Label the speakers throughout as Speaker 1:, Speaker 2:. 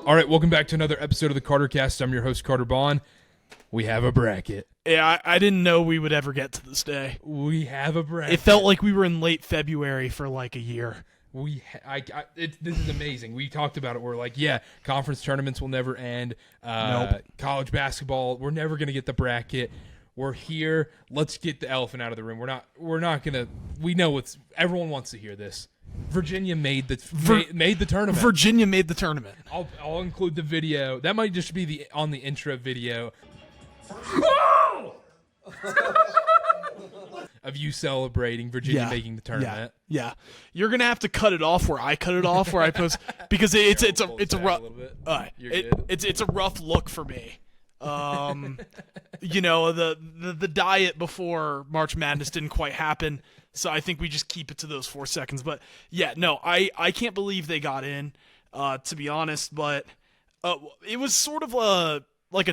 Speaker 1: All right, welcome back to another episode of the KarterKast. I'm your host, Carter Bond. We have a bracket.
Speaker 2: Yeah, I didn't know we would ever get to this day.
Speaker 1: We have a bracket.
Speaker 2: It felt like we were in late February for like a year.
Speaker 1: This is amazing. We talked about it. We're like, yeah, conference tournaments will never end.
Speaker 2: Nope.
Speaker 1: College basketball, we're never going to get the bracket. We're here. Let's get the elephant out of the room. We're not going to. We know everyone wants to hear this. Virginia made the tournament.
Speaker 2: Virginia made the tournament.
Speaker 1: I'll include the video. That might just be on the intro video of you celebrating Virginia making the tournament.
Speaker 2: Yeah. You're gonna have to cut it off where I cut it off where I post because it's a rough. It's a rough look for me. You know, the diet before March Madness didn't quite happen, so I think we just keep it to those 4 seconds. But yeah, no, I can't believe they got in, to be honest. But it was sort of a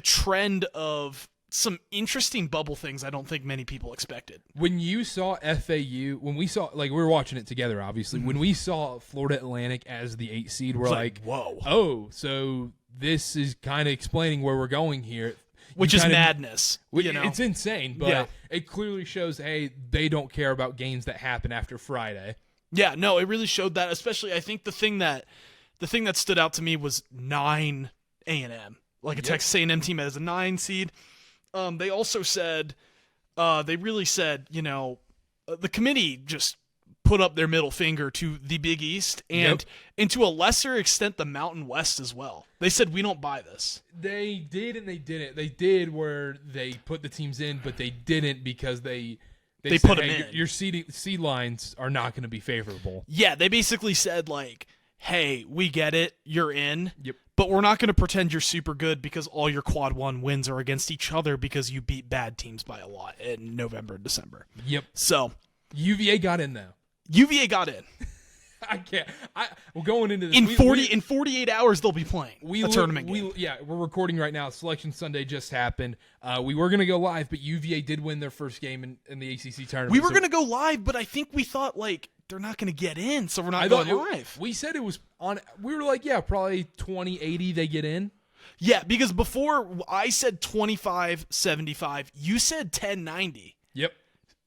Speaker 2: trend of some interesting bubble things I don't think many people expected.
Speaker 1: When you saw FAU, when we saw, like, we were watching it together, obviously. When we saw Florida Atlantic as the 8 seed, we're like,
Speaker 2: whoa.
Speaker 1: Oh, so this is kind of explaining where we're going here.
Speaker 2: Which is madness. You know? It's
Speaker 1: insane, but it clearly shows, hey, they don't care about games that happen after Friday.
Speaker 2: Yeah, no, it really showed that. Especially, I think the thing that stood out to me was 9 A&M, like a Texas A&M team as a 9 seed. They also said, they really said, you know, the committee just put up their middle finger to the Big East and to a lesser extent the Mountain West as well. They said, we don't buy this.
Speaker 1: They did and they didn't. They did where they put the teams in, but they didn't because they said,
Speaker 2: put them in.
Speaker 1: Your seed lines are not going to be favorable.
Speaker 2: Yeah, they basically said, like, hey, we get it, you're in.
Speaker 1: Yep.
Speaker 2: But we're not going to pretend you're super good because all your quad one wins are against each other because you beat bad teams by a lot in November and December.
Speaker 1: Yep.
Speaker 2: So
Speaker 1: UVA got in though.
Speaker 2: UVA got in.
Speaker 1: I can't. We're going into this.
Speaker 2: In 48 hours they'll be playing a tournament game.
Speaker 1: We're recording right now. Selection Sunday just happened. We were going to go live, but UVA did win their first game in the ACC tournament.
Speaker 2: We were going to go live, but I think we thought, like, they're not going to get in, so we're not going live.
Speaker 1: We said it was on. We were like, yeah, probably 20-80 they get in.
Speaker 2: Yeah, because before I said 25-75, you said 10-90.
Speaker 1: Yep.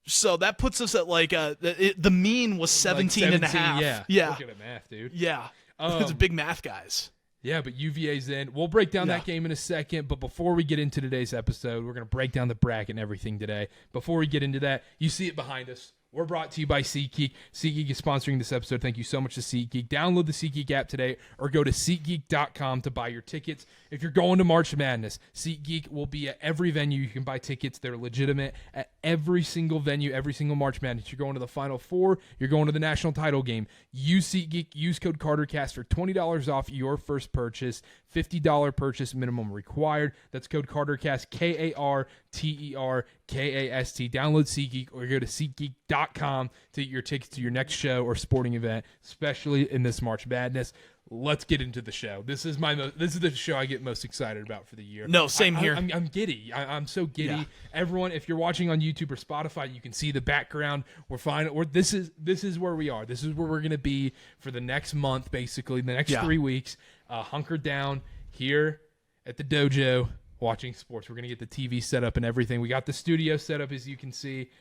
Speaker 2: So that puts us at like the mean was 17 and a half.
Speaker 1: Yeah. Look at the math, dude.
Speaker 2: Yeah. It's big math guys.
Speaker 1: Yeah, but UVA's in. We'll break down that game in a second, but before we get into today's episode, we're going to break down the bracket and everything today. Before we get into that, you see it behind us. We're brought to you by SeatGeek. SeatGeek is sponsoring this episode. Thank you so much to SeatGeek. Download the SeatGeek app today or go to SeatGeek.com to buy your tickets. If you're going to March Madness, SeatGeek will be at every venue. You can buy tickets. They're legitimate at every single venue, every single March Madness. You're going to the Final Four. You're going to the national title game. Use SeatGeek. Use code KarterKast for $20 off your first purchase. $50 purchase minimum required. That's code KarterKast, KarterKast. Download SeatGeek or go to SeatGeek.com to get your tickets to your next show or sporting event, especially in this March Madness. Let's get into the show. This is the show I get most excited about for the year.
Speaker 2: No, same here.
Speaker 1: I'm giddy. I'm so giddy. Yeah. Everyone, if you're watching on YouTube or Spotify, you can see the background. We're fine. This is where we are. This is where we're going to be for the next month, basically, the next 3 weeks. Hunkered down here at the dojo watching sports. We're going to get the TV set up and everything. We got the studio set up, as you can see.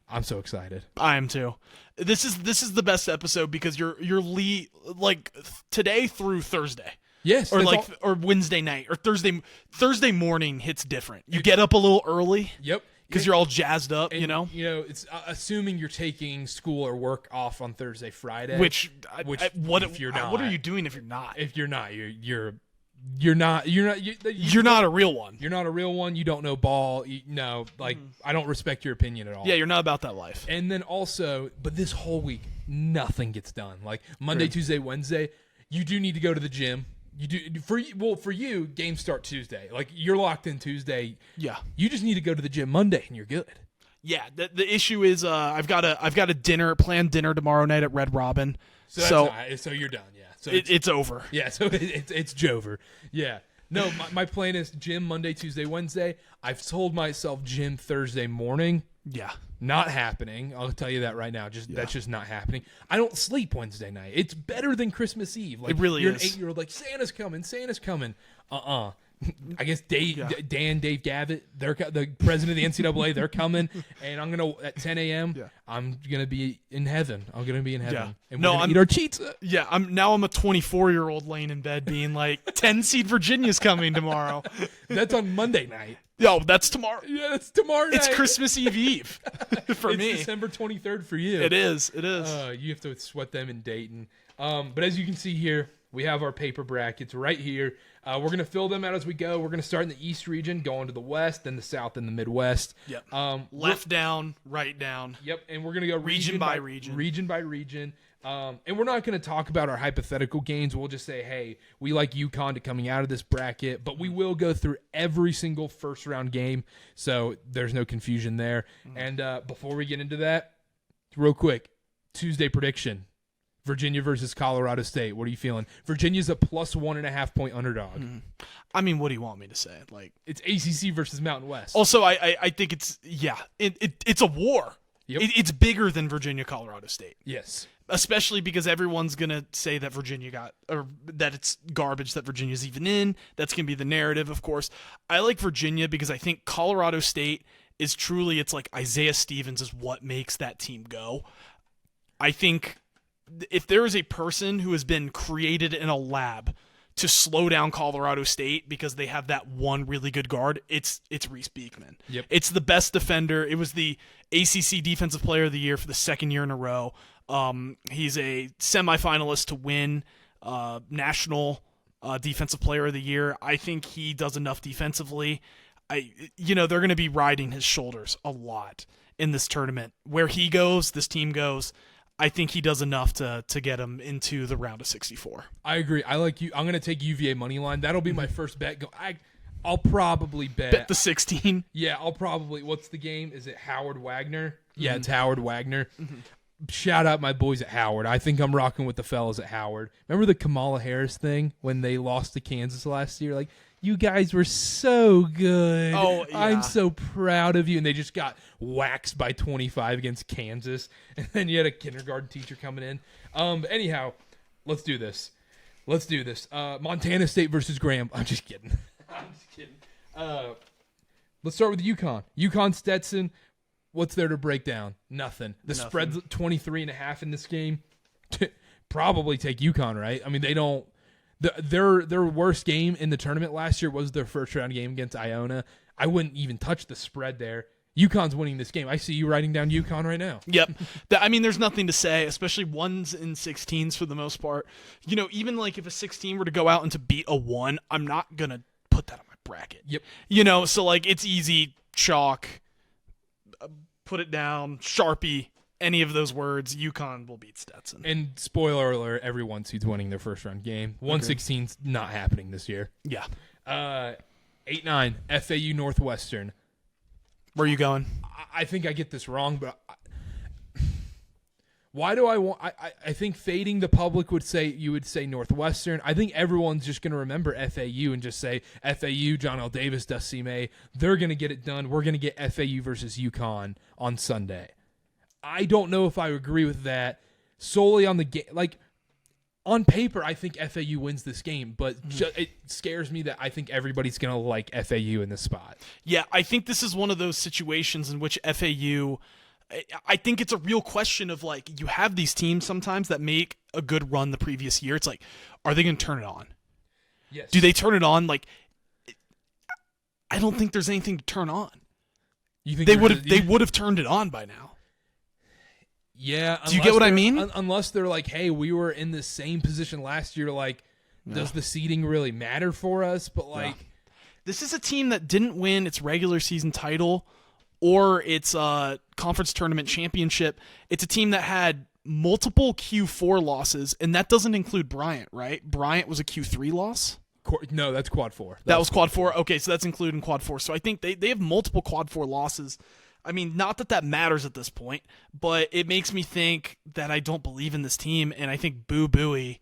Speaker 1: I'm so excited.
Speaker 2: I am too. This is the best episode because you're like today through Thursday.
Speaker 1: Yes,
Speaker 2: or Wednesday night or Thursday morning hits different. You get up a little early.
Speaker 1: Yep.
Speaker 2: Because you're all jazzed up,
Speaker 1: and,
Speaker 2: you know.
Speaker 1: It's assuming you're taking school or work off on Thursday, Friday.
Speaker 2: What if you're not? What are you doing if you're not?
Speaker 1: If you're not, you're not
Speaker 2: a real one.
Speaker 1: You're not a real one. You don't know ball. I don't respect your opinion at all.
Speaker 2: Yeah, you're not about that life.
Speaker 1: And then also, but this whole week, nothing gets done. Like Monday, Tuesday, Wednesday, you do need to go to the gym. You do for you, games start Tuesday. Like you're locked in Tuesday.
Speaker 2: Yeah.
Speaker 1: You just need to go to the gym Monday and you're good.
Speaker 2: Yeah. The issue is I've got a planned dinner tomorrow night at Red Robin.
Speaker 1: So you're done. Yeah. So
Speaker 2: it's over.
Speaker 1: Yeah. So it's Jover. Yeah. No, my plan is gym Monday, Tuesday, Wednesday. I've told myself gym Thursday morning.
Speaker 2: Yeah.
Speaker 1: Not happening. I'll tell you that right now. That's just not happening. I don't sleep Wednesday night. It's better than Christmas Eve. Like,
Speaker 2: it really
Speaker 1: you're
Speaker 2: is.
Speaker 1: An 8-year-old like, Santa's coming. I guess Dave Gavitt, the president of the NCAA, they're coming, and I'm gonna at 10 a.m. Yeah. I'm gonna be in heaven. I'm gonna be in heaven, and we're gonna eat our pizza.
Speaker 2: Yeah, I'm a 24-year-old laying in bed, being like, 10 seed Virginia's coming tomorrow.
Speaker 1: That's on Monday night.
Speaker 2: Yo, that's tomorrow.
Speaker 1: Yeah, that's tomorrow night.
Speaker 2: It's Christmas Eve for me.
Speaker 1: It's December 23rd for you.
Speaker 2: It is.
Speaker 1: You have to sweat them in Dayton. But as you can see here, we have our paper brackets right here. We're going to fill them out as we go. We're going to start in the East region, go into the West, then the South, and the Midwest.
Speaker 2: Yep. Left down, right down.
Speaker 1: Yep, and we're going to go
Speaker 2: region by region.
Speaker 1: Region by region. And we're not going to talk about our hypothetical games. We'll just say, hey, we like UConn coming out of this bracket, but we will go through every single first-round game, so there's no confusion there. And before we get into that, real quick, Tuesday prediction. Virginia versus Colorado State. What are you feeling? Virginia's a plus 1.5 point underdog.
Speaker 2: I mean, what do you want me to say? Like,
Speaker 1: it's ACC versus Mountain West.
Speaker 2: Also, I think it's a war.
Speaker 1: Yep.
Speaker 2: It's bigger than Virginia Colorado State.
Speaker 1: Yes.
Speaker 2: Especially because everyone's gonna say that that it's garbage that Virginia's even in. That's gonna be the narrative, of course. I like Virginia because I think Colorado State is truly, it's like Isaiah Stevens is what makes that team go. I think if there is a person who has been created in a lab to slow down Colorado State because they have that one really good guard, it's Reese Beekman.
Speaker 1: Yep.
Speaker 2: It's the best defender. It was the ACC Defensive Player of the Year for the second year in a row. He's a semifinalist to win National Defensive Player of the Year. I think he does enough defensively. They're going to be riding his shoulders a lot in this tournament. Where he goes, this team goes. I think he does enough to get him into the round of 64.
Speaker 1: I agree. I like you. I'm going to take UVA money line. That'll be my first bet. I'll probably bet
Speaker 2: the 16.
Speaker 1: Yeah, I'll probably. What's the game? Is it Howard Wagner? Yeah, it's Howard Wagner. Shout out my boys at Howard. I think I'm rocking with the fellas at Howard. Remember the Kamala Harris thing when they lost to Kansas last year? Like, you guys were so good.
Speaker 2: Oh, yeah.
Speaker 1: I'm so proud of you. And they just got waxed by 25 against Kansas. And then you had a kindergarten teacher coming in. Anyhow, let's do this. Montana State versus Graham. I'm just kidding. Let's start with UConn. UConn Stetson. What's there to break down? Nothing.
Speaker 2: Nothing.
Speaker 1: Spread's 23.5 in this game. Probably take UConn, right? I mean, they don't. Their worst game in the tournament last year was their first round game against Iona. I wouldn't even touch the spread there. UConn's winning this game. I see you writing down UConn right now.
Speaker 2: Yep. I mean, there's nothing to say, especially 1s and 16s for the most part. Even like if a 16 were to go out and to beat a 1, I'm not going to put that on my bracket.
Speaker 1: Yep.
Speaker 2: So like it's easy, chalk, put it down, Sharpie. Any of those words, UConn will beat Stetson.
Speaker 1: And spoiler alert, every 1 seed's winning their first round game. 116's not happening this year.
Speaker 2: Yeah.
Speaker 1: 8-9, FAU Northwestern.
Speaker 2: Where are you going?
Speaker 1: I think I get this wrong, but why do I want? I think fading the public would say Northwestern. I think everyone's just going to remember FAU and just say FAU, John L. Davis, Dusty. They're going to get it done. We're going to get FAU versus UConn on Sunday. I don't know if I agree with that solely on the game. Like, on paper, I think FAU wins this game, but it scares me that I think everybody's going to like FAU in this spot.
Speaker 2: Yeah, I think this is one of those situations in which FAU, I think it's a real question of, like, you have these teams sometimes that make a good run the previous year. It's like, are they going to turn it on?
Speaker 1: Yes.
Speaker 2: Do they turn it on? Like, I don't think there's anything to turn on.
Speaker 1: You think
Speaker 2: they would have turned it on by now.
Speaker 1: Yeah.
Speaker 2: Do you get what I mean?
Speaker 1: Unless they're like, hey, we were in the same position last year. Like, does the seeding really matter for us? But, like,
Speaker 2: this is a team that didn't win its regular season title or its conference tournament championship. It's a team that had multiple Q4 losses, and that doesn't include Bryant, right? Bryant was a Q3 loss?
Speaker 1: No, that's quad 4.
Speaker 2: That was quad 4? Okay, so that's including quad 4. So I think they have multiple quad 4 losses. I mean, not that matters at this point, but it makes me think that I don't believe in this team, and I think Boo Buie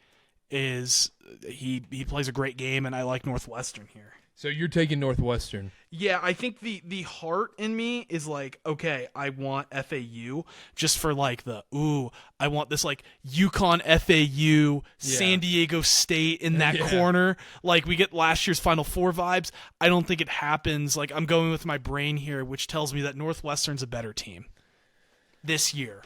Speaker 2: he plays a great game, and I like Northwestern here.
Speaker 1: So you're taking Northwestern.
Speaker 2: Yeah, I think the heart in me is like, okay, I want FAU just for like I want this like UConn, FAU, San Diego State in that corner. Like we get last year's Final Four vibes. I don't think it happens. Like I'm going with my brain here, which tells me that Northwestern's a better team this year.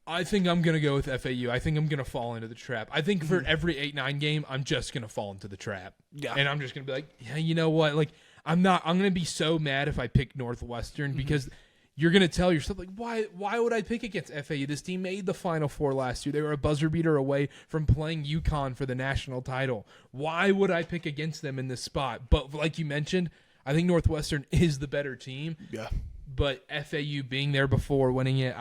Speaker 1: I think I'm going to go with FAU. I think I'm going to fall into the trap. I think for every 8-9 game, I'm just going to fall into the trap.
Speaker 2: Yeah.
Speaker 1: And I'm just going to be like, yeah, you know what? Like, I'm going to be so mad if I pick Northwestern because you're going to tell yourself, like, why would I pick against FAU? This team made the Final Four last year. They were a buzzer beater away from playing UConn for the national title. Why would I pick against them in this spot? But like you mentioned, I think Northwestern is the better team.
Speaker 2: Yeah.
Speaker 1: But FAU being there before winning it,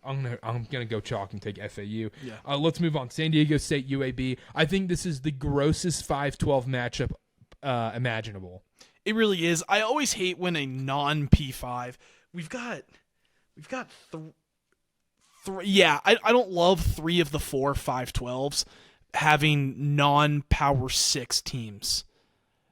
Speaker 1: I'm gonna go chalk and take FAU.
Speaker 2: Yeah.
Speaker 1: Let's move on. San Diego State UAB. I think this is the grossest 5-12 matchup imaginable.
Speaker 2: It really is. I always hate when a non-P5. We've got three. Yeah, I don't love 3 of the 4 5-12s having non-Power 6 teams.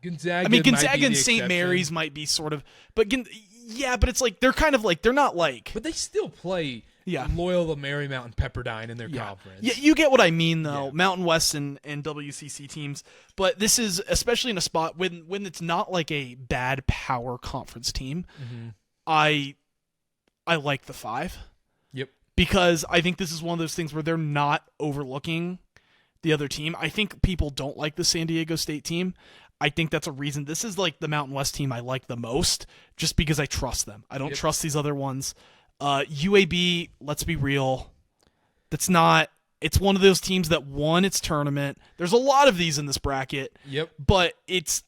Speaker 1: Gonzaga.
Speaker 2: I mean, Gonzaga and St. Mary's might be sort of, but it's like they're kind of like they're not like.
Speaker 1: But they still play.
Speaker 2: Yeah.
Speaker 1: Loyola Marymount and Pepperdine in their conference.
Speaker 2: Yeah, you get what I mean, though. Yeah. Mountain West and WCC teams. But this is, especially in a spot when it's not like a bad power conference team, I like the 5.
Speaker 1: Yep.
Speaker 2: Because I think this is one of those things where they're not overlooking the other team. I think people don't like the San Diego State team. I think that's a reason. This is like the Mountain West team I like the most just because I trust them. I don't trust these other ones. UAB, let's be real, it's one of those teams that won its tournament. There's a lot of these in this bracket.
Speaker 1: Yep.
Speaker 2: But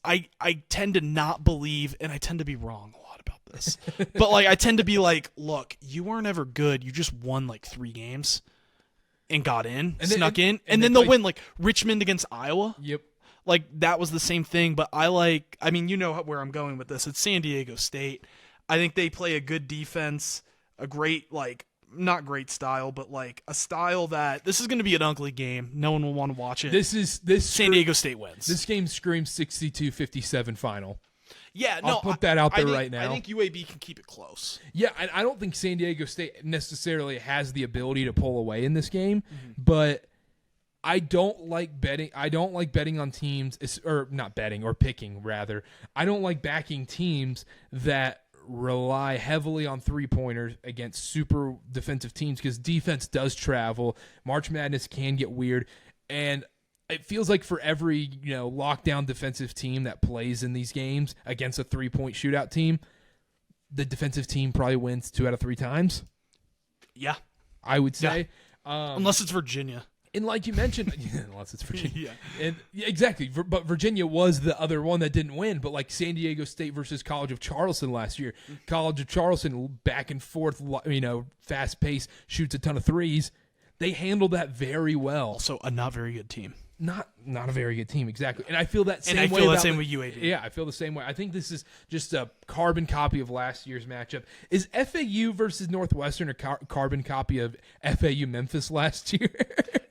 Speaker 2: I tend to not believe, and I tend to be wrong a lot about this. But like I tend to be like, look, you weren't ever good. You just won like 3 games and got in, snuck in, and then they'll win like Richmond against Iowa.
Speaker 1: Yep.
Speaker 2: Like that was the same thing, but I mean, you know where I'm going with this. It's San Diego State. I think they play a good defense. A great, like, not great style, but like a style that this is going to be an ugly game. No one will want to watch it.
Speaker 1: This
Speaker 2: San Diego State wins.
Speaker 1: This game screams 62-57 final.
Speaker 2: Yeah,
Speaker 1: I'll put that out there right now.
Speaker 2: I think UAB can keep it close.
Speaker 1: Yeah, I don't think San Diego State necessarily has the ability to pull away in this game, but I don't like betting. I don't like betting on teams, or not betting, or picking rather. I don't like backing teams that rely heavily on 3-pointers against super defensive teams because defense does travel. March Madness can get weird, and it feels like for every lockdown defensive team that plays in these games against a 3-point shootout team, the defensive team probably wins 2 out of 3 times.
Speaker 2: Yeah,
Speaker 1: I would say,
Speaker 2: unless it's Virginia.
Speaker 1: And like you mentioned, unless it's Virginia. And exactly. But Virginia was the other one that didn't win. But like San Diego State versus College of Charleston last year. College of Charleston, back and forth, fast pace, shoots a ton of threes. They handled that very well.
Speaker 2: Also, a not very good team.
Speaker 1: Not a very good team, exactly. And I feel that same way.
Speaker 2: And I feel the same with UAB.
Speaker 1: Yeah, I feel the same way. I think this is just a carbon copy of last year's matchup. Is FAU versus Northwestern a carbon copy of FAU Memphis last year?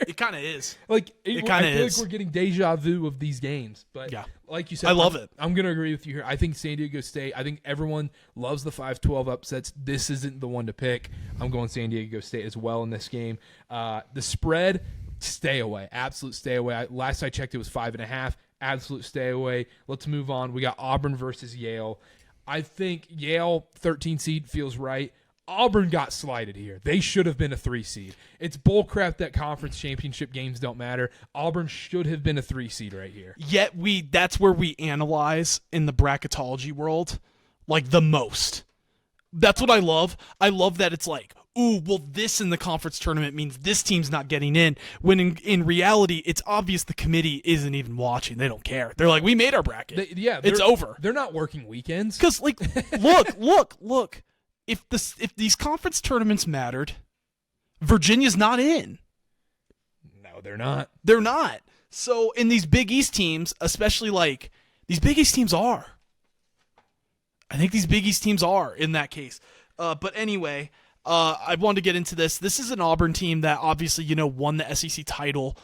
Speaker 2: It kind of is.
Speaker 1: Like
Speaker 2: it kind of is.
Speaker 1: I feel like we're getting deja vu of these games. But like you said,
Speaker 2: I love it.
Speaker 1: I'm going to agree with you here. I think San Diego State, I think everyone loves the 5-12 upsets. This isn't the one to pick. I'm going San Diego State as well in this game. The spread, stay away. Absolute stay away. Last I checked, it was 5.5. Absolute stay away. Let's move on. We got Auburn versus Yale. I think Yale, 13 seed, feels right. Auburn got slighted here. They should have been a 3 seed. It's bullcrap that conference championship games don't matter. Auburn should have been a 3 seed right here.
Speaker 2: Yet that's where we analyze in the bracketology world, like the most. That's what I love. I love that it's like, ooh, well, this in the conference tournament means this team's not getting in. When in reality, it's obvious the committee isn't even watching. They don't care. They're like, we made our bracket. It's over.
Speaker 1: They're not working weekends.
Speaker 2: Because, like, look. If these conference tournaments mattered, Virginia's not in.
Speaker 1: No, they're not.
Speaker 2: They're not. So in these Big East teams, especially like these Big East teams are. I think these Big East teams are in that case. But anyway, I wanted to get into this. This is an Auburn team that obviously, won the SEC title.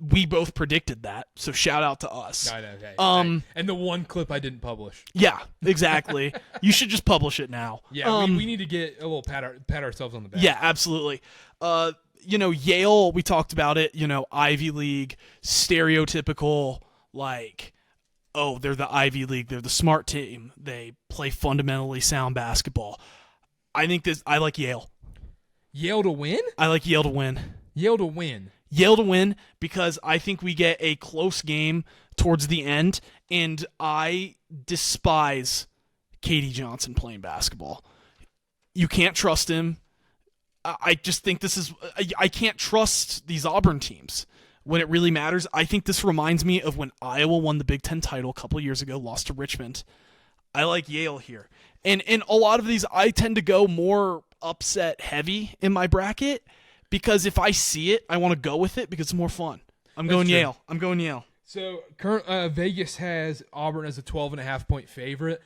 Speaker 2: We both predicted that, so shout out to us.
Speaker 1: Okay. And the one clip I didn't publish.
Speaker 2: Yeah, exactly. You should just publish it now.
Speaker 1: Yeah, we need to get a little pat ourselves on the back.
Speaker 2: Yeah, absolutely. Yale, we talked about it, Ivy League, stereotypical, they're the Ivy League, they're the smart team, they play fundamentally sound basketball. I like Yale.
Speaker 1: Yale to win?
Speaker 2: I like Yale to win.
Speaker 1: Yale to win.
Speaker 2: Yale to win because I think we get a close game towards the end, and I despise Katie Johnson playing basketball. You can't trust him. I just think I can't trust these Auburn teams when it really matters. I think this reminds me of when Iowa won the Big Ten title a couple of years ago, lost to Richmond. I like Yale here. And in a lot of these, I tend to go more upset heavy in my bracket because if I see it, I want to go with it because it's more fun. I'm going Yale.
Speaker 1: So current Vegas has Auburn as a 12.5-point favorite.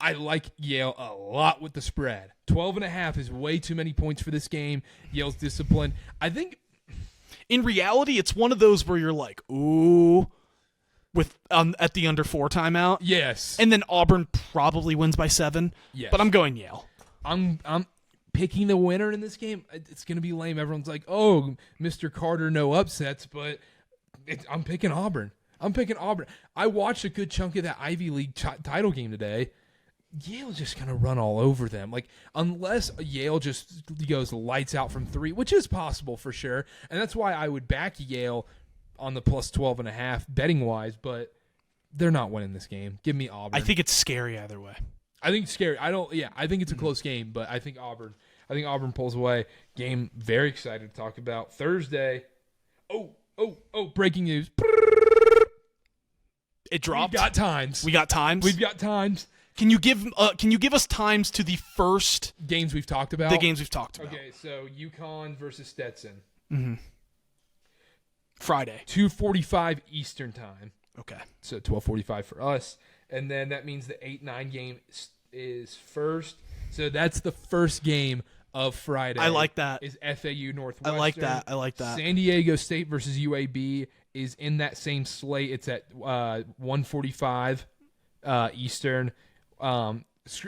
Speaker 1: I like Yale a lot with the spread. 12.5 is way too many points for this game. Yale's disciplined. I think
Speaker 2: in reality, it's one of those where you're like, ooh, with at the under 4 timeout.
Speaker 1: Yes.
Speaker 2: And then Auburn probably wins by 7.
Speaker 1: Yes.
Speaker 2: But I'm going Yale.
Speaker 1: I'm picking the winner in this game. It's going to be lame. Everyone's like, oh, Mr. Carter, no upsets. But I'm picking Auburn. I watched a good chunk of that Ivy League title game today. Yale's just going to run all over them. Unless Yale just goes lights out from 3, which is possible for sure. And that's why I would back Yale on the plus 12.5 betting-wise, but they're not winning this game. Give me Auburn.
Speaker 2: I think it's scary either way.
Speaker 1: I think it's scary. I think it's a close game, but I think Auburn pulls away. Game very excited to talk about. Thursday. Oh, breaking news.
Speaker 2: It dropped.
Speaker 1: We got times.
Speaker 2: We've got times. Can you give us times to the first
Speaker 1: games we've talked about?
Speaker 2: The games we've talked about.
Speaker 1: Okay, so UConn versus Stetson.
Speaker 2: Mm-hmm. Friday.
Speaker 1: 2:45 Eastern time.
Speaker 2: Okay.
Speaker 1: So 12:45 for us. And then that means the 8-9 game is first. So that's the first game of Friday.
Speaker 2: I like that.
Speaker 1: Is FAU Northwestern.
Speaker 2: I like that.
Speaker 1: San Diego State versus UAB is in that same slate. It's at 1:45 Eastern.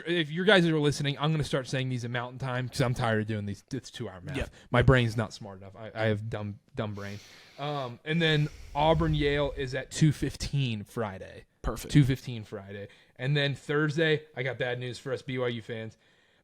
Speaker 1: If you guys are listening, I'm going to start saying these at Mountain Time because I'm tired of doing these. It's 2-hour math. Yep. My brain's not smart enough. I have dumb brain. And then Auburn Yale is at 2:15 Friday.
Speaker 2: Perfect.
Speaker 1: 2:15 Friday. And then Thursday, I got bad news for us BYU fans.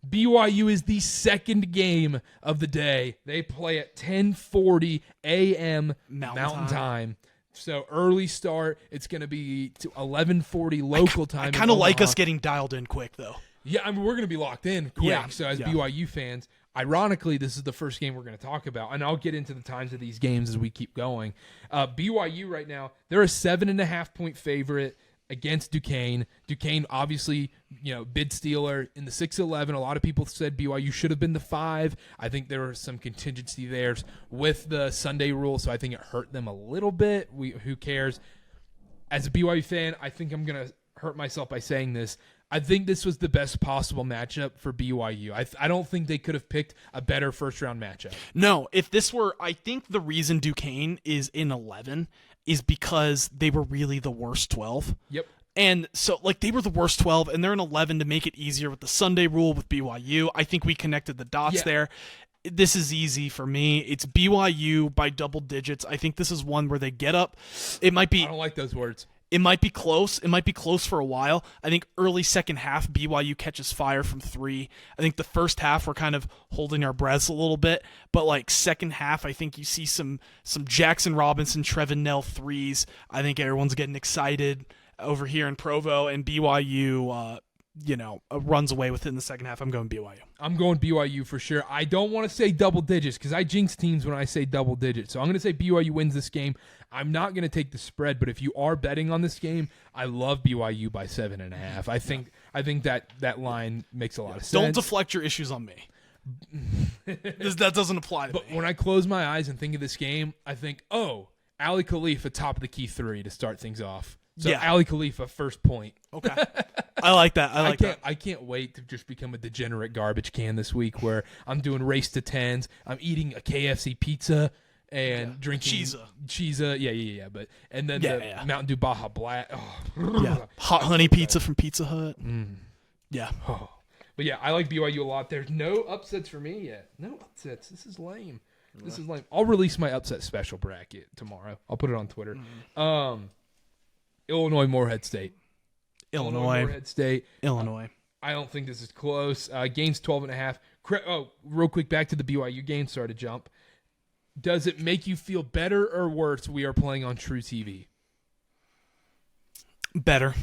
Speaker 1: BYU is the second game of the day. They play at 10:40 a.m. Mountain Time. So early start. It's going to be to 11:40 local time.
Speaker 2: I kind of like us getting dialed in quick, though.
Speaker 1: Yeah, we're going to be locked in quick.
Speaker 2: Yeah,
Speaker 1: so as BYU fans, ironically, this is the first game we're going to talk about, and I'll get into the times of these games as we keep going. BYU right now, they're a 7.5-point favorite against Duquesne. Duquesne, obviously, bid stealer in the 6-11. A lot of people said BYU should have been the 5. I think there was some contingency there with the Sunday rule, so I think it hurt them a little bit. Who cares? As a BYU fan, I think I'm going to hurt myself by saying this. I think this was the best possible matchup for BYU. I don't think they could have picked a better first-round matchup.
Speaker 2: No, if this were – I think the reason Duquesne is in 11 is because they were really the worst 12.
Speaker 1: Yep.
Speaker 2: And so, they were the worst 12, and they're in 11 to make it easier with the Sunday rule with BYU. I think we connected the dots there. This is easy for me. It's BYU by double digits. I think this is one where they get up. It might be –
Speaker 1: I don't like those words.
Speaker 2: It might be close. It might be close for a while. I think early second half, BYU catches fire from 3. I think the first half, we're kind of holding our breaths a little bit. But, second half, I think you see some Jackson Robinson, Trevin Nell threes. I think everyone's getting excited over here in Provo. And BYU, runs away with it in the second half. I'm going BYU.
Speaker 1: I'm going BYU for sure. I don't want to say double digits because I jinx teams when I say double digits. So I'm going to say BYU wins this game. I'm not going to take the spread, but if you are betting on this game, I love BYU by 7.5. I think that line makes a lot of sense.
Speaker 2: Don't deflect your issues on me. That doesn't apply to me.
Speaker 1: But when I close my eyes and think of this game, I think, Ali Khalifa top of the key 3 to start things off. So Ali Khalifa, first point.
Speaker 2: Okay. I like that.
Speaker 1: I can't wait to just become a degenerate garbage can this week where I'm doing race to 10s. I'm eating a KFC pizza and drinking Cheesa. Yeah. And then the Mountain Dew Baja Blast. Oh.
Speaker 2: Hot honey pizza from Pizza Hut. Yeah.
Speaker 1: Oh. But yeah, I like BYU a lot. There's no upsets for me yet. No upsets. This is lame. I'll release my upset special bracket tomorrow. I'll put it on Twitter. Illinois, Morehead State. Morehead State.
Speaker 2: Illinois.
Speaker 1: I don't think this is close. Game's 12.5. Real quick, back to the BYU game. Sorry to jump. Does it make you feel better or worse we are playing on True TV?
Speaker 2: Better.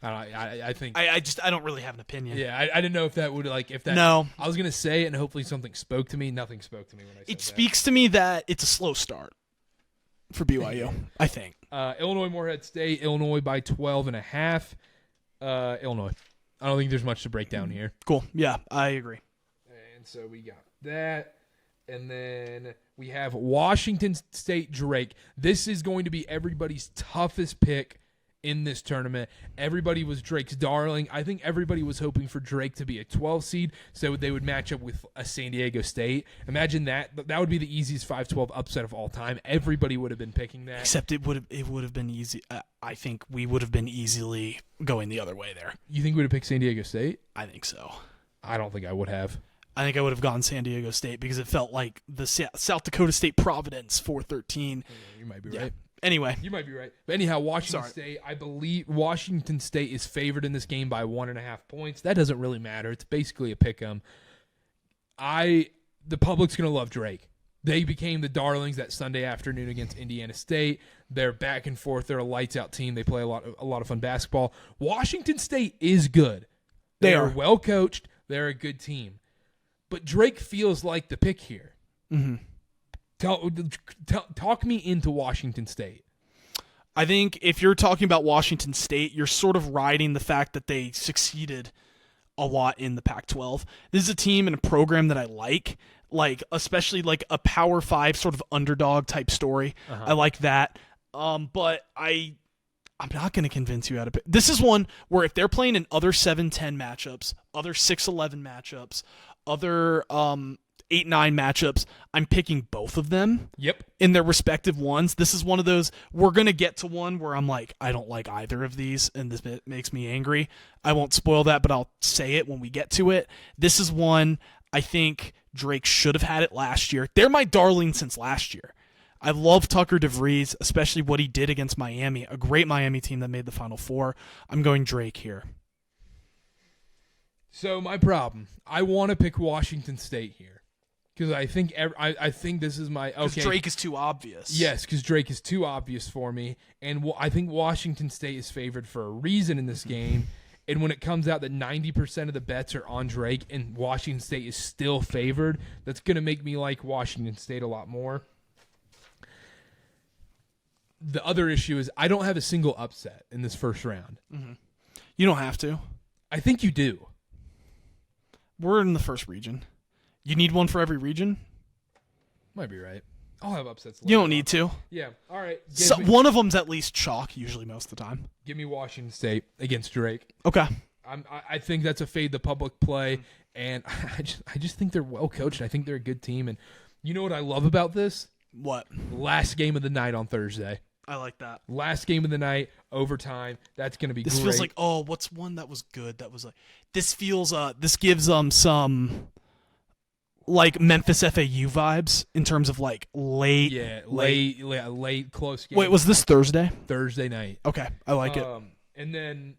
Speaker 1: I think.
Speaker 2: I don't really have an opinion.
Speaker 1: Yeah, I didn't know if that would
Speaker 2: No.
Speaker 1: I was gonna say it and hopefully something spoke to me. Nothing spoke to me when I said
Speaker 2: it. Speaks to me that it's a slow start for BYU. I think.
Speaker 1: Illinois, Morehead State. Illinois by 12.5. Illinois. I don't think there's much to break down here.
Speaker 2: Cool. Yeah, I agree.
Speaker 1: And so we got that. And then we have Washington State Drake. This is going to be everybody's toughest pick in this tournament. Everybody was Drake's darling. I think everybody was hoping for Drake to be a 12 seed so they would match up with a San Diego State. Imagine that. That would be the easiest 5-12 upset of all time. Everybody would have been picking that.
Speaker 2: Except it would have been easy. I think we would have been easily going the other way there.
Speaker 1: You think we would have picked San Diego State?
Speaker 2: I think so.
Speaker 1: I don't think I would have.
Speaker 2: I think I would have gone San Diego State because it felt like the South Dakota State Providence 4-13.
Speaker 1: You might be right.
Speaker 2: Anyway.
Speaker 1: You might be right. But anyhow, Washington State, I believe Washington State is favored in this game by 1.5 points. That doesn't really matter. It's basically a pick 'em. The public's going to love Drake. They became the darlings that Sunday afternoon against Indiana State. They're back and forth. They're a lights-out team. They play a lot of fun basketball. Washington State is good. They are well coached. They're a good team. But Drake feels like the pick here.
Speaker 2: Mm-hmm.
Speaker 1: Talk me into Washington State.
Speaker 2: I think if you're talking about Washington State, you're sort of riding the fact that they succeeded a lot in the Pac-12. This is a team and a program that I like especially like a Power 5 sort of underdog type story. I like that. But I'm not going to convince you out of it. This is one where if they're playing in other 7-10 matchups, other 6-11 matchups, other 8-9 matchups, I'm picking both of them.
Speaker 1: Yep.
Speaker 2: In their respective ones. This is one of those, we're going to get to one where I'm like, I don't like either of these, and this makes me angry. I won't spoil that, but I'll say it when we get to it. This is one I think Drake should have had it last year. They're my darling since last year. I love Tucker DeVries, especially what he did against Miami, a great Miami team that made the Final Four. I'm going Drake here.
Speaker 1: So my problem, I want to pick Washington State here because I think this is my okay.
Speaker 2: Drake is too obvious.
Speaker 1: Yes, because Drake is too obvious for me, and I think Washington State is favored for a reason in this game. And when it comes out that 90% of the bets are on Drake and Washington State is still favored, that's going to make me like Washington State a lot more. The other issue is I don't have a single upset in this first round.
Speaker 2: Mm-hmm. You don't have to.
Speaker 1: I think you do.
Speaker 2: We're in the first region. You need one for every region?
Speaker 1: Might be right. I'll have upsets later.
Speaker 2: You don't need to.
Speaker 1: Yeah. All right.
Speaker 2: One of them's at least chalk, usually most of the time.
Speaker 1: Give me Washington State against Drake.
Speaker 2: Okay.
Speaker 1: I think that's a fade the public play, and I just think they're well coached. I think they're a good team, and you know what I love about this?
Speaker 2: What?
Speaker 1: Last game of the night on Thursday.
Speaker 2: I like that.
Speaker 1: Last game of the night, overtime. That's going to be great.
Speaker 2: This feels like, what's one that was good? That was like, this gives some like Memphis FAU vibes in terms of like late close game. Wait, was this Thursday?
Speaker 1: Thursday night.
Speaker 2: Okay, I like it.
Speaker 1: And then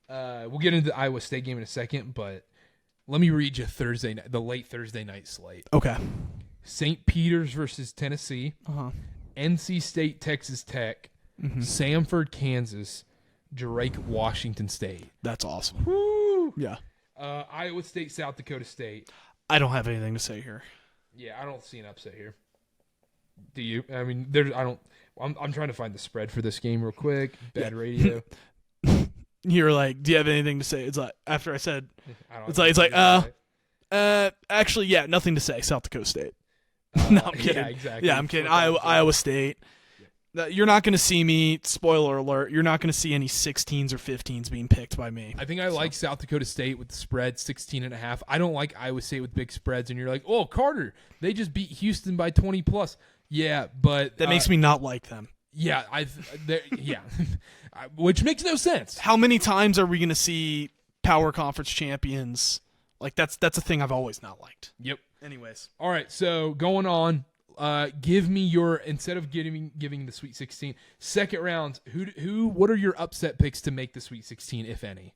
Speaker 1: we'll get into the Iowa State game in a second, but let me read you the late Thursday night slate.
Speaker 2: Okay.
Speaker 1: St. Peter's versus Tennessee. NC State, Texas Tech. Samford, Kansas. Drake, Washington State.
Speaker 2: That's awesome.
Speaker 1: Woo!
Speaker 2: Yeah.
Speaker 1: Iowa State, South Dakota State.
Speaker 2: I don't have anything to say here.
Speaker 1: Yeah, I don't see an upset here. Do you? I mean, I'm trying to find the spread for this game real quick. Bad radio.
Speaker 2: You're like, do you have anything to say? It's like after I said, actually, yeah, nothing to say. South Dakota State. No, I'm kidding.
Speaker 1: Yeah, exactly.
Speaker 2: Yeah, I'm kidding. Iowa State. You're not going to see me, spoiler alert, you're not going to see any 16s or 15s being picked by me.
Speaker 1: I think I like South Dakota State with the spread, 16.5. I don't like Iowa State with big spreads, and you're like, oh, Carter, they just beat Houston by 20+. Yeah, but...
Speaker 2: That makes me not like them.
Speaker 1: Yeah, which makes no sense.
Speaker 2: How many times are we going to see power conference champions? Like, that's a thing I've always not liked.
Speaker 1: Yep.
Speaker 2: Anyways.
Speaker 1: All right, so going on. Give me your, instead of giving the Sweet 16, second round, what are your upset picks to make the Sweet 16, if any?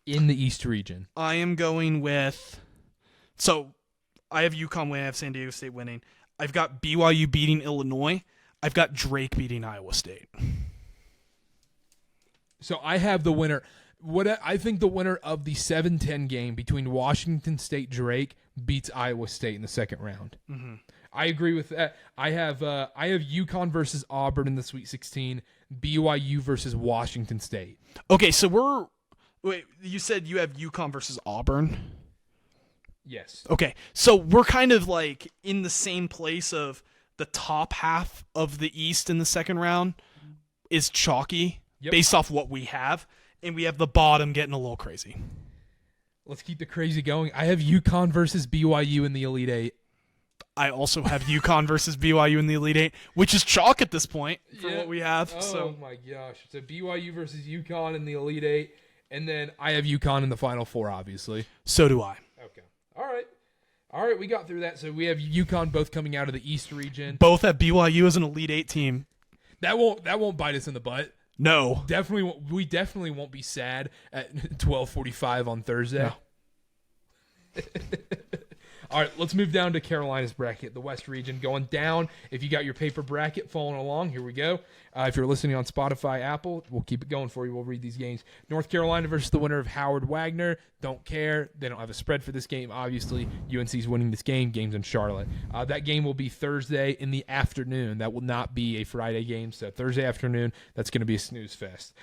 Speaker 1: In the East region.
Speaker 2: I am going with, so I have UConn winning, I have San Diego State winning. I've got BYU beating Illinois. I've got Drake beating Iowa State.
Speaker 1: So I have the winner. I think the winner of the 7-10 game between Washington State Drake beats Iowa State in the second round.
Speaker 2: Mm-hmm.
Speaker 1: I agree with that. I have UConn versus Auburn in the Sweet 16, BYU versus Washington State.
Speaker 2: Okay, so you said you have UConn versus Auburn?
Speaker 1: Yes.
Speaker 2: Okay, so we're kind of like in the same place of the top half of the East in the second round is chalky based off what we have. And we have the bottom getting a little crazy.
Speaker 1: Let's keep the crazy going. I have UConn versus BYU in the Elite Eight.
Speaker 2: I also have UConn versus BYU in the Elite Eight, which is chalk at this point for what we have.
Speaker 1: Oh, my gosh. So BYU versus UConn in the Elite Eight, and then I have UConn in the Final Four, obviously.
Speaker 2: So do I.
Speaker 1: Okay. All right, we got through that. So we have UConn both coming out of the East region.
Speaker 2: Both have BYU as an Elite Eight team.
Speaker 1: That won't bite us in the butt.
Speaker 2: No.
Speaker 1: We definitely won't be sad at 12:45 on Thursday. No. All right, let's move down to Carolina's bracket, the West region. Going down, if you got your paper bracket following along, here we go. If you're listening on Spotify, Apple, we'll keep it going for you. We'll read these games. North Carolina versus the winner of Howard Wagner. Don't care. They don't have a spread for this game, obviously. UNC's winning this game. Game's in Charlotte. That game will be Thursday in the afternoon. That will not be a Friday game. So Thursday afternoon, that's going to be a snooze fest.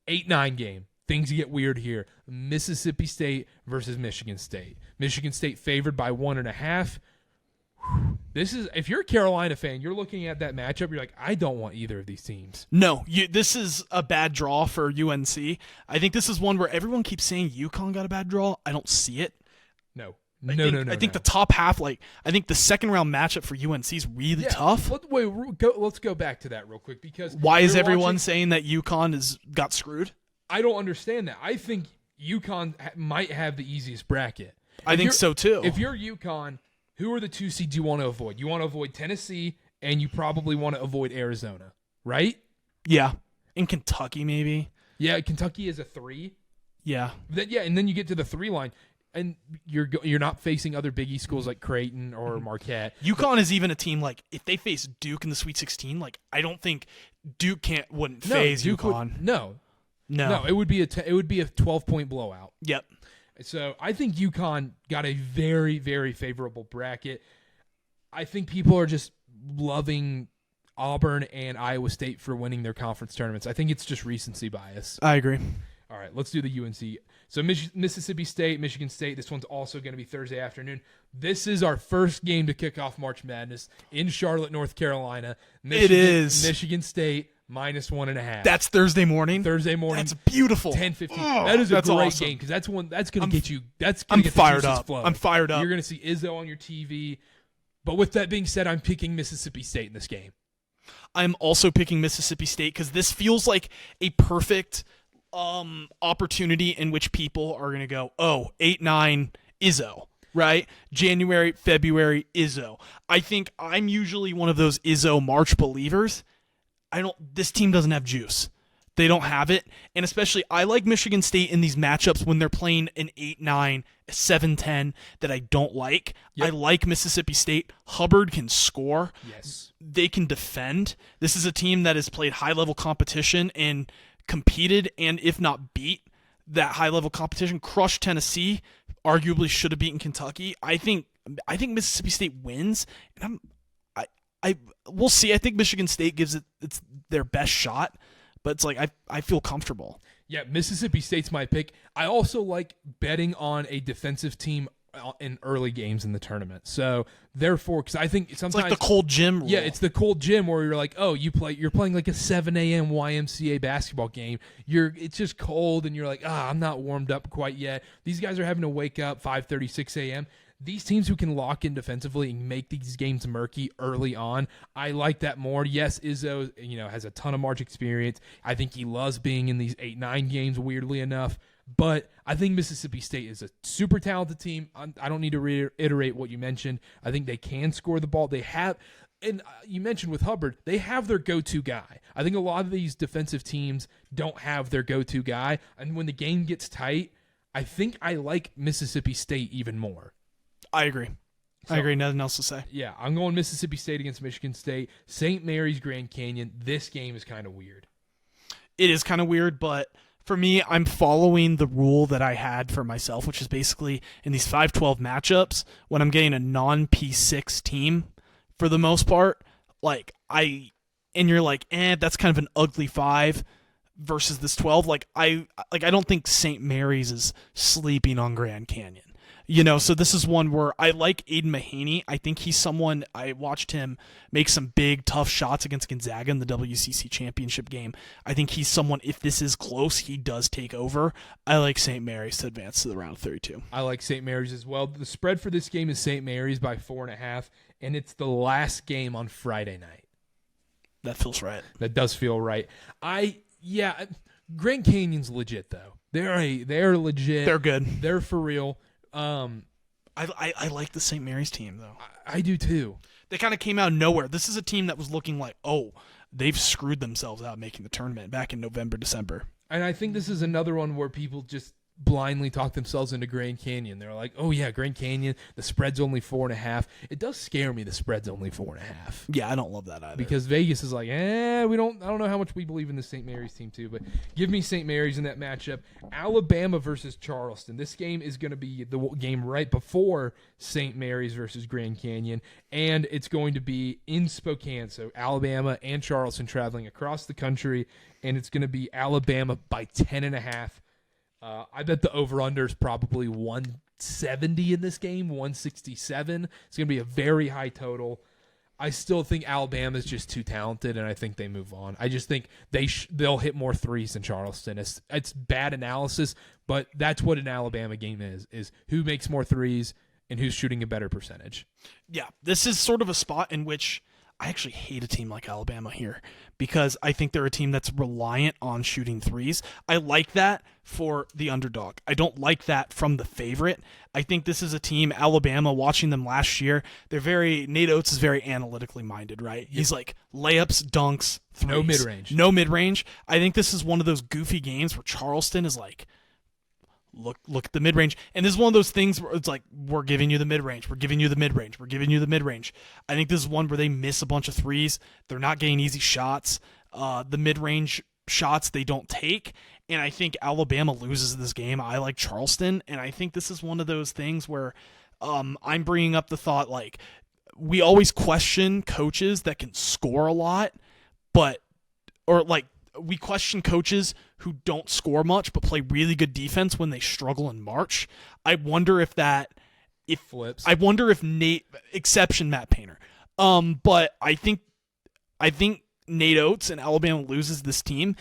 Speaker 1: 8-9 game. Things get weird here. Mississippi State versus Michigan State. Michigan State favored by 1.5. This is, if you're a Carolina fan, you're looking at that matchup, you're like, I don't want either of these teams.
Speaker 2: No, this is a bad draw for UNC. I think this is one where everyone keeps saying UConn got a bad draw. I don't see it.
Speaker 1: No.
Speaker 2: I think the top half, I think the second round matchup for UNC is really tough.
Speaker 1: Let's go back to that real quick, because
Speaker 2: why is everyone saying that UConn got screwed?
Speaker 1: I don't understand that. I think UConn might have the easiest bracket.
Speaker 2: I think so too.
Speaker 1: If you're UConn, who are the 2 seeds you want to avoid? You want to avoid Tennessee, and you probably want to avoid Arizona, right?
Speaker 2: Yeah. In Kentucky, maybe.
Speaker 1: Yeah, Kentucky is a 3.
Speaker 2: Yeah.
Speaker 1: And then you get to the 3 line, and you're not facing other Big East schools like Creighton or Marquette.
Speaker 2: UConn is even a team, if they face Duke in the Sweet 16, I don't think Duke wouldn't phase UConn.
Speaker 1: No, it would be a 12-point blowout.
Speaker 2: Yep.
Speaker 1: So I think UConn got a very, very favorable bracket. I think people are just loving Auburn and Iowa State for winning their conference tournaments. I think it's just recency bias.
Speaker 2: I agree.
Speaker 1: All right, let's do the UNC. So Mississippi State, Michigan State, this one's also going to be Thursday afternoon. This is our first game to kick off March Madness in Charlotte, North Carolina.
Speaker 2: It is.
Speaker 1: Michigan State -1.5.
Speaker 2: That's Thursday morning?
Speaker 1: Thursday morning.
Speaker 2: That's beautiful.
Speaker 1: 10:15. That is a great
Speaker 2: awesome
Speaker 1: game, because that's going to get you.
Speaker 2: I'm fired up. I'm fired up.
Speaker 1: You're going to see Izzo on your TV. But with that being said, I'm picking Mississippi State in this game.
Speaker 2: I'm also picking Mississippi State because this feels like a perfect opportunity in which people are going to go, 8-9 Izzo, right? January, February, Izzo. I think I'm usually one of those Izzo March believers. This team doesn't have juice. They don't have it. And especially, I like Michigan State in these matchups when they're playing an 8-9, a 7-10 that I don't like. Yep. I like Mississippi State. Hubbard can score.
Speaker 1: Yes.
Speaker 2: They can defend. This is a team that has played high-level competition and competed and, if not beat, that high-level competition. Crushed Tennessee. Arguably should have beaten Kentucky. I think Mississippi State wins. And we'll see. I think Michigan State gives it's their best shot. But it's I feel comfortable.
Speaker 1: Yeah, Mississippi State's my pick. I also like betting on a defensive team in early games in the tournament. So therefore, because I think sometimes
Speaker 2: it's like the cold gym rule.
Speaker 1: Yeah, it's the cold gym where you're like, oh, you're playing like a 7 a.m. YMCA basketball game. It's just cold, and you're like, I'm not warmed up quite yet. These guys are having to wake up 5:30, 6 a.m. These teams who can lock in defensively and make these games murky early on, I like that more. Yes, Izzo, has a ton of March experience. I think he loves being in these 8-9 games, weirdly enough. But I think Mississippi State is a super talented team. I don't need to reiterate what you mentioned. I think they can score the ball. They have, and you mentioned with Hubbard, they have their go-to guy. I think a lot of these defensive teams don't have their go-to guy. And when the game gets tight, I think I like Mississippi State even more.
Speaker 2: I agree. I agree. Nothing else to say.
Speaker 1: Yeah, I'm going Mississippi State against Michigan State. St. Mary's, Grand Canyon. This game is kind of weird.
Speaker 2: It is kind of weird, but for me, I'm following the rule that I had for myself, which is basically in these 5-12 matchups, when I'm getting a non-P6 team, for the most part, and you're like, that's kind of an ugly 5 versus this 12. I don't think St. Mary's is sleeping on Grand Canyon. So this is one where I like Aiden Mahaney. I think he's someone, I watched him make some big, tough shots against Gonzaga in the WCC championship game. I think he's someone, if this is close, he does take over. I like St. Mary's to advance to the round of 32.
Speaker 1: I like St. Mary's as well. The spread for this game is St. Mary's by 4.5, and it's the last game on Friday night.
Speaker 2: That feels right.
Speaker 1: That does feel right. Grand Canyon's legit, though. They're legit.
Speaker 2: They're good.
Speaker 1: They're for real.
Speaker 2: I like the St. Mary's team, though.
Speaker 1: I do, too.
Speaker 2: They kind of came out of nowhere. This is a team that was looking like, they've screwed themselves out making the tournament back in November, December.
Speaker 1: And I think this is another one where people just blindly talk themselves into Grand Canyon. They're like, oh, yeah, Grand Canyon, the spread's only 4.5. It does scare me the spread's only 4.5.
Speaker 2: Yeah, I don't love that either.
Speaker 1: Because Vegas is like, I don't know how much we believe in the St. Mary's team too, but give me St. Mary's in that matchup. Alabama versus Charleston. This game is going to be the game right before St. Mary's versus Grand Canyon, and it's going to be in Spokane. So Alabama and Charleston traveling across the country, and it's going to be Alabama by 10.5. I bet the over-under is probably 170 in this game, 167. It's going to be a very high total. I still think Alabama is just too talented, and I think they move on. I just think they'll hit more threes than Charleston. It's bad analysis, but that's what an Alabama game is who makes more threes and who's shooting a better percentage.
Speaker 2: Yeah, this is sort of a spot in which I actually hate a team like Alabama here because I think they're a team that's reliant on shooting threes. I like that for the underdog. I don't like that from the favorite. I think this is a team, Alabama, watching them last year, Nate Oates is very analytically minded, right? Yep. He's like layups, dunks, threes. No mid-range. I think this is one of those goofy games where Charleston is like, look at the mid-range. And this is one of those things where it's like, we're giving you the mid-range. We're giving you the mid-range. We're giving you the mid-range. I think this is one where they miss a bunch of threes. They're not getting easy shots. The mid-range shots they don't take. And I think Alabama loses this game. I like Charleston. And I think this is one of those things where I'm bringing up the thought, like, we always question coaches that can score a lot, we question coaches who don't score much but play really good defense when they struggle in March. I wonder if flips. I wonder if exception Matt Painter. But I think Nate Oates and Alabama loses this team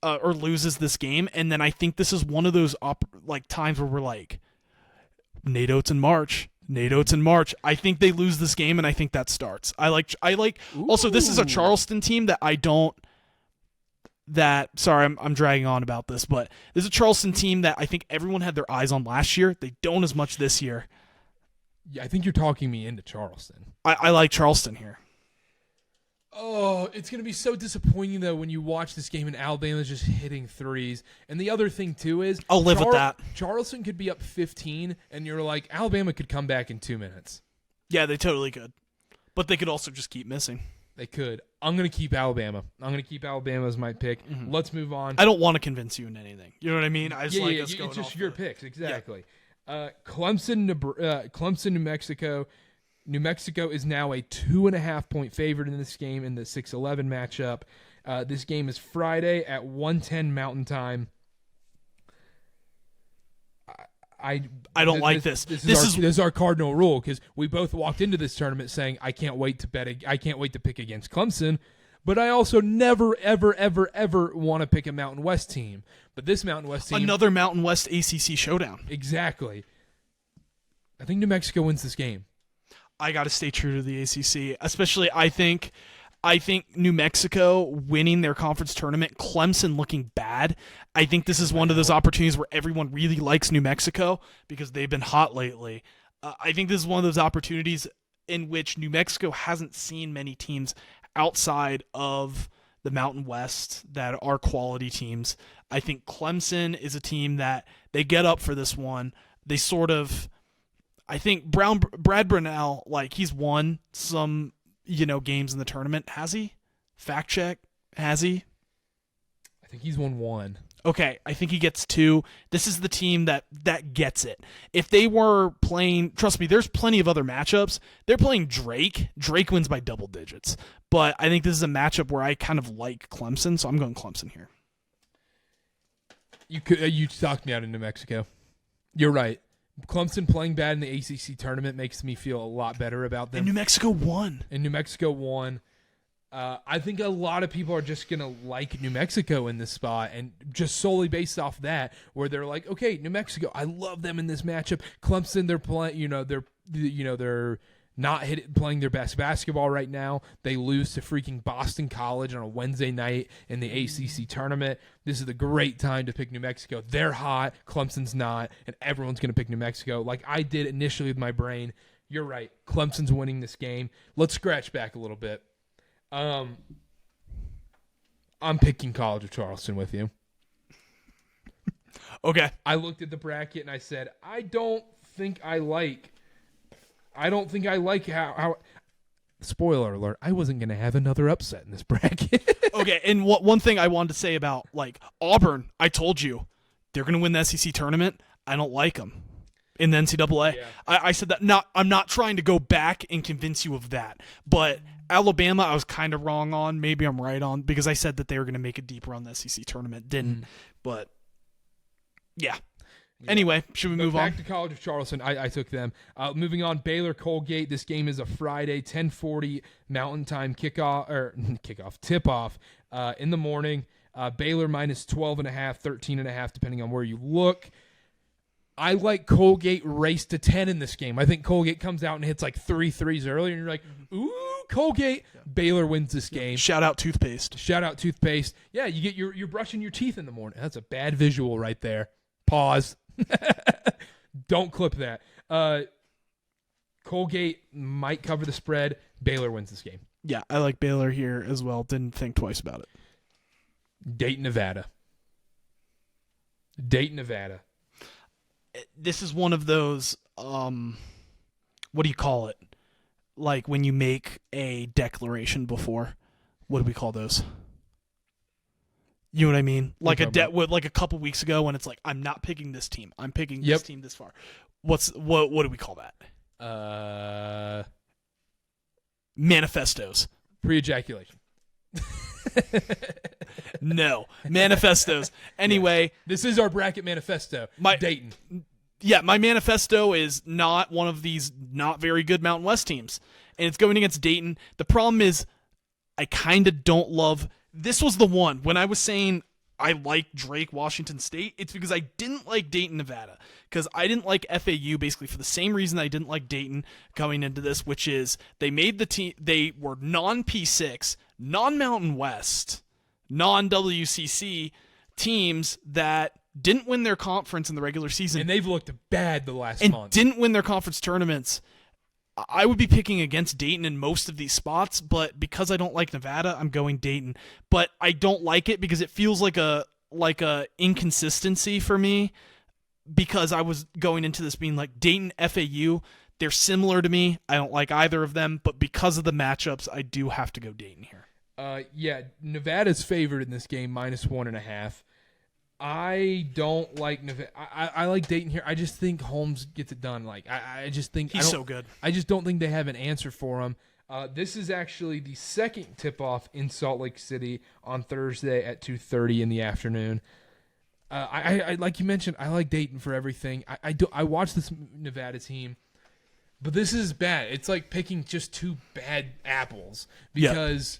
Speaker 2: or loses this game, and then I think this is one of those times where we're like, Nate Oates in March. I think they lose this game, and I think that starts. I like. Also, this is a Charleston team that sorry, I'm dragging on about this, but this is a Charleston team that I think everyone had their eyes on last year. They don't as much this year.
Speaker 1: Yeah, I think you're talking me into Charleston.
Speaker 2: I like Charleston here.
Speaker 1: Oh, it's going to be so disappointing, though, when you watch this game and Alabama's just hitting threes. And the other thing, too, is
Speaker 2: I'll live with that.
Speaker 1: Charleston could be up 15, and you're like, Alabama could come back in 2 minutes.
Speaker 2: Yeah, they totally could. But they could also just keep missing.
Speaker 1: They could. I'm going to keep Alabama. As my pick. Mm-hmm. Let's move on.
Speaker 2: I don't want to convince you in anything. You know what I mean? I just
Speaker 1: it's just your picks. Exactly. Yeah. Clemson, New Mexico. New Mexico is now a 2.5-point favorite in this game in the 6-11 matchup. This game is Friday at 1:10 Mountain Time.
Speaker 2: don't like this.
Speaker 1: This is our cardinal rule, because we both walked into this tournament saying I can't wait to pick against Clemson, but I also never ever ever ever want to pick a Mountain West team. But this Mountain West team,
Speaker 2: another Mountain West ACC showdown.
Speaker 1: Exactly. I think New Mexico wins this game.
Speaker 2: I got to stay true to the ACC, especially I think New Mexico winning their conference tournament, Clemson looking bad. I think this is one of those opportunities where everyone really likes New Mexico because they've been hot lately. I think this is one of those opportunities in which New Mexico hasn't seen many teams outside of the Mountain West that are quality teams. I think Clemson is a team that they get up for this one. They sort of, I think Brad Brownell, like, he's won some, games in the tournament. Has he? Fact check. Has he?
Speaker 1: I think he's won one.
Speaker 2: Okay, I think he gets two. This is the team that gets it. If they were playing, trust me, there's plenty of other matchups. They're playing Drake. Drake wins by double digits. But I think this is a matchup where I kind of like Clemson, so I'm going Clemson here.
Speaker 1: You talked me out of New Mexico. You're right. Clemson playing bad in the ACC tournament makes me feel a lot better about them.
Speaker 2: And New Mexico won.
Speaker 1: I think a lot of people are just going to like New Mexico in this spot, and just solely based off that, where they're like, okay, New Mexico, I love them in this matchup. Clemson, they're playing, they're not playing their best basketball right now. They lose to freaking Boston College on a Wednesday night in the ACC tournament. This is a great time to pick New Mexico. They're hot, Clemson's not, and everyone's going to pick New Mexico like I did initially with my brain. You're right. Clemson's winning this game. Let's scratch back a little bit. I'm picking College of Charleston with you.
Speaker 2: Okay.
Speaker 1: I looked at the bracket and I said, I don't think I like how spoiler alert, I wasn't going to have another upset in this bracket.
Speaker 2: Okay, and one thing I wanted to say about, Auburn, I told you, they're going to win the SEC tournament. I don't like them in the NCAA. Yeah. I said that. I'm not trying to go back and convince you of that, but Alabama, I was kind of wrong on. Maybe I'm right on, because I said that they were going to make a deep run the SEC tournament. Didn't, but yeah. Anyway, should we move on?
Speaker 1: Back to College of Charleston. I took them. Moving on, Baylor Colgate. This game is a Friday, 10:40 Mountain Time tip-off in the morning. Baylor minus 12.5, 13.5, depending on where you look. I like Colgate race to 10 in this game. I think Colgate comes out and hits like 3 threes early, and you're like, ooh, Colgate. Yeah. Baylor wins this game.
Speaker 2: Shout out toothpaste.
Speaker 1: Yeah, you get you're brushing your teeth in the morning. That's a bad visual right there. Pause. Don't clip that. Colgate might cover the spread. Baylor wins this game.
Speaker 2: Yeah, I like Baylor here as well. Didn't think twice about it.
Speaker 1: Dayton, Nevada.
Speaker 2: This is one of those, what do you call it? Like when you make a declaration before. What do we call those? You know what I mean? Like a couple weeks ago when it's like, I'm not picking this team. I'm picking this team this far. What do we call that? Manifestos.
Speaker 1: Pre-ejaculation.
Speaker 2: No. Manifestos. Anyway.
Speaker 1: This is our bracket manifesto. Dayton.
Speaker 2: Yeah, my manifesto is not one of these not very good Mountain West teams. And it's going against Dayton. The problem is I kind of don't love... This was the one. When I was saying I like Drake, Washington State, it's because I didn't like Dayton, Nevada. Because I didn't like FAU basically for the same reason I didn't like Dayton coming into this, which is they made the team... They were non-P6, non-Mountain West, non-WCC teams that didn't win their conference in the regular season.
Speaker 1: And they've looked bad the last month.
Speaker 2: And didn't win their conference tournaments. I would be picking against Dayton in most of these spots, but because I don't like Nevada, I'm going Dayton. But I don't like it because it feels like a inconsistency for me, because I was going into this being like Dayton, FAU, they're similar to me. I don't like either of them, but because of the matchups, I do have to go Dayton here.
Speaker 1: Yeah, Nevada's favored in this game, minus 1.5. I don't like Nevada. I like Dayton here. I just think Holmes gets it done. Like I just think
Speaker 2: he's so good.
Speaker 1: I just don't think they have an answer for him. This is actually the second tip-off in Salt Lake City on Thursday at 2:30 in the afternoon. I like you mentioned, I like Dayton for everything. I watch this Nevada team, but this is bad. It's like picking just two bad apples because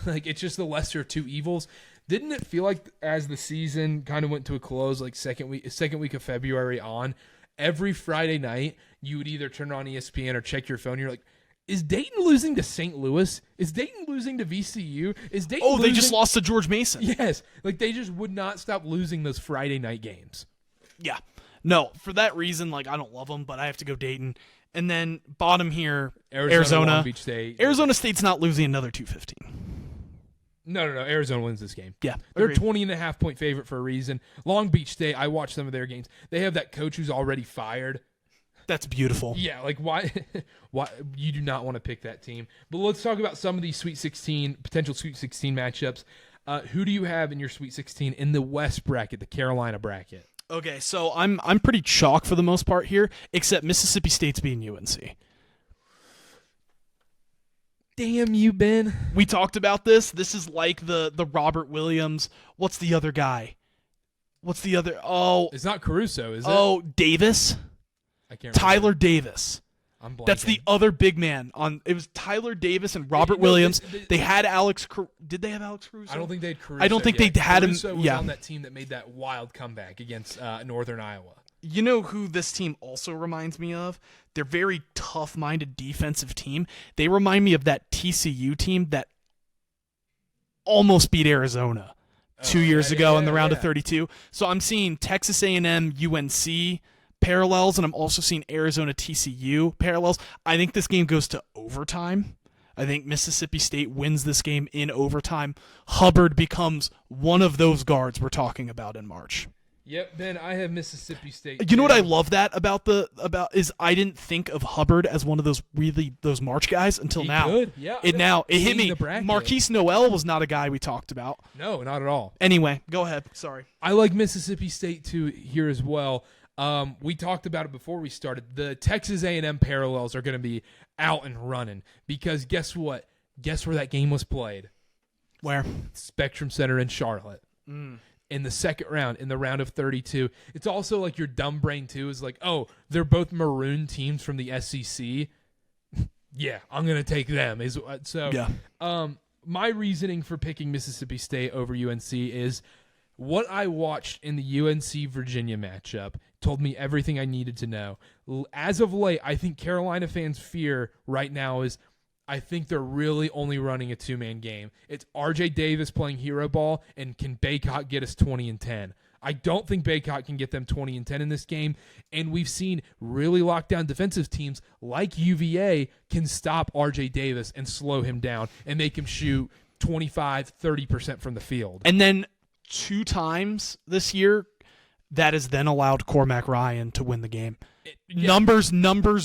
Speaker 1: like it's just the lesser of two evils. Didn't it feel like as the season kind of went to a close, like second week of February on, every Friday night you would either turn on ESPN or check your phone. You're like, is Dayton losing to St. Louis? Is Dayton losing to VCU? Is Dayton losing?
Speaker 2: They just lost to George Mason.
Speaker 1: Yes. Like, they just would not stop losing those Friday night games.
Speaker 2: Yeah. No, for that reason, like, I don't love them, but I have to go Dayton. And then bottom here, Arizona.
Speaker 1: Long Beach State.
Speaker 2: Arizona State's not losing another 215.
Speaker 1: No. Arizona wins this game.
Speaker 2: Yeah.
Speaker 1: They're 20.5-point favorite for a reason. Long Beach State, I watched some of their games. They have that coach who's already fired.
Speaker 2: That's beautiful.
Speaker 1: Yeah, like why you do not want to pick that team. But let's talk about some of these potential Sweet 16 matchups. Who do you have in your Sweet 16 in the West bracket, the Carolina bracket?
Speaker 2: Okay, so I'm pretty chalk for the most part here, except Mississippi State's beating UNC.
Speaker 1: Damn you, Ben.
Speaker 2: We talked about this. This is like the Robert Williams. What's the other guy? What's the other? Oh,
Speaker 1: it's not Caruso, is it?
Speaker 2: Oh, Davis.
Speaker 1: I can't remember.
Speaker 2: Tyler Davis.
Speaker 1: I'm blanking.
Speaker 2: That's the other big man. It was Tyler Davis and Robert Williams. They had Alex. Did they have Alex Caruso?
Speaker 1: I don't think they had Caruso.
Speaker 2: I don't think they had him.
Speaker 1: Caruso was on that team that made that wild comeback against Northern Iowa.
Speaker 2: You know who this team also reminds me of? They're very tough-minded defensive team. They remind me of that TCU team that almost beat Arizona 2 years ago in the round of 32. So I'm seeing Texas A&M, UNC parallels, and I'm also seeing Arizona TCU parallels. I think this game goes to overtime. I think Mississippi State wins this game in overtime. Hubbard becomes one of those guards we're talking about in March.
Speaker 1: Yep, Ben, I have Mississippi State.
Speaker 2: You know what I love about is I didn't think of Hubbard as one of those March guys until now.
Speaker 1: Could. Yeah.
Speaker 2: It hit me. Marquise Noel was not a guy we talked about.
Speaker 1: No, not at all.
Speaker 2: Anyway, go ahead. Sorry.
Speaker 1: I like Mississippi State too here as well. We talked about it before we started. The Texas A&M parallels are going to be out and running because guess what? Guess where that game was played?
Speaker 2: Where?
Speaker 1: Spectrum Center in Charlotte. In the second round, in the round of 32. It's also like your dumb brain too is like, oh, they're both maroon teams from the SEC. Yeah, I'm going to take them. My reasoning for picking Mississippi State over UNC is what I watched in the UNC Virginia matchup told me everything I needed to know. As of late, I think Carolina fans' fear right now is I think they're really only running a two-man game. It's R.J. Davis playing hero ball, and can Baycott get us 20 and 10? I don't think Baycott can get them 20 and 10 in this game, and we've seen really locked down defensive teams like UVA can stop R.J. Davis and slow him down and make him shoot 25, 30% from the field.
Speaker 2: And then 2 times this year, that has then allowed Cormac Ryan to win the game. Numbers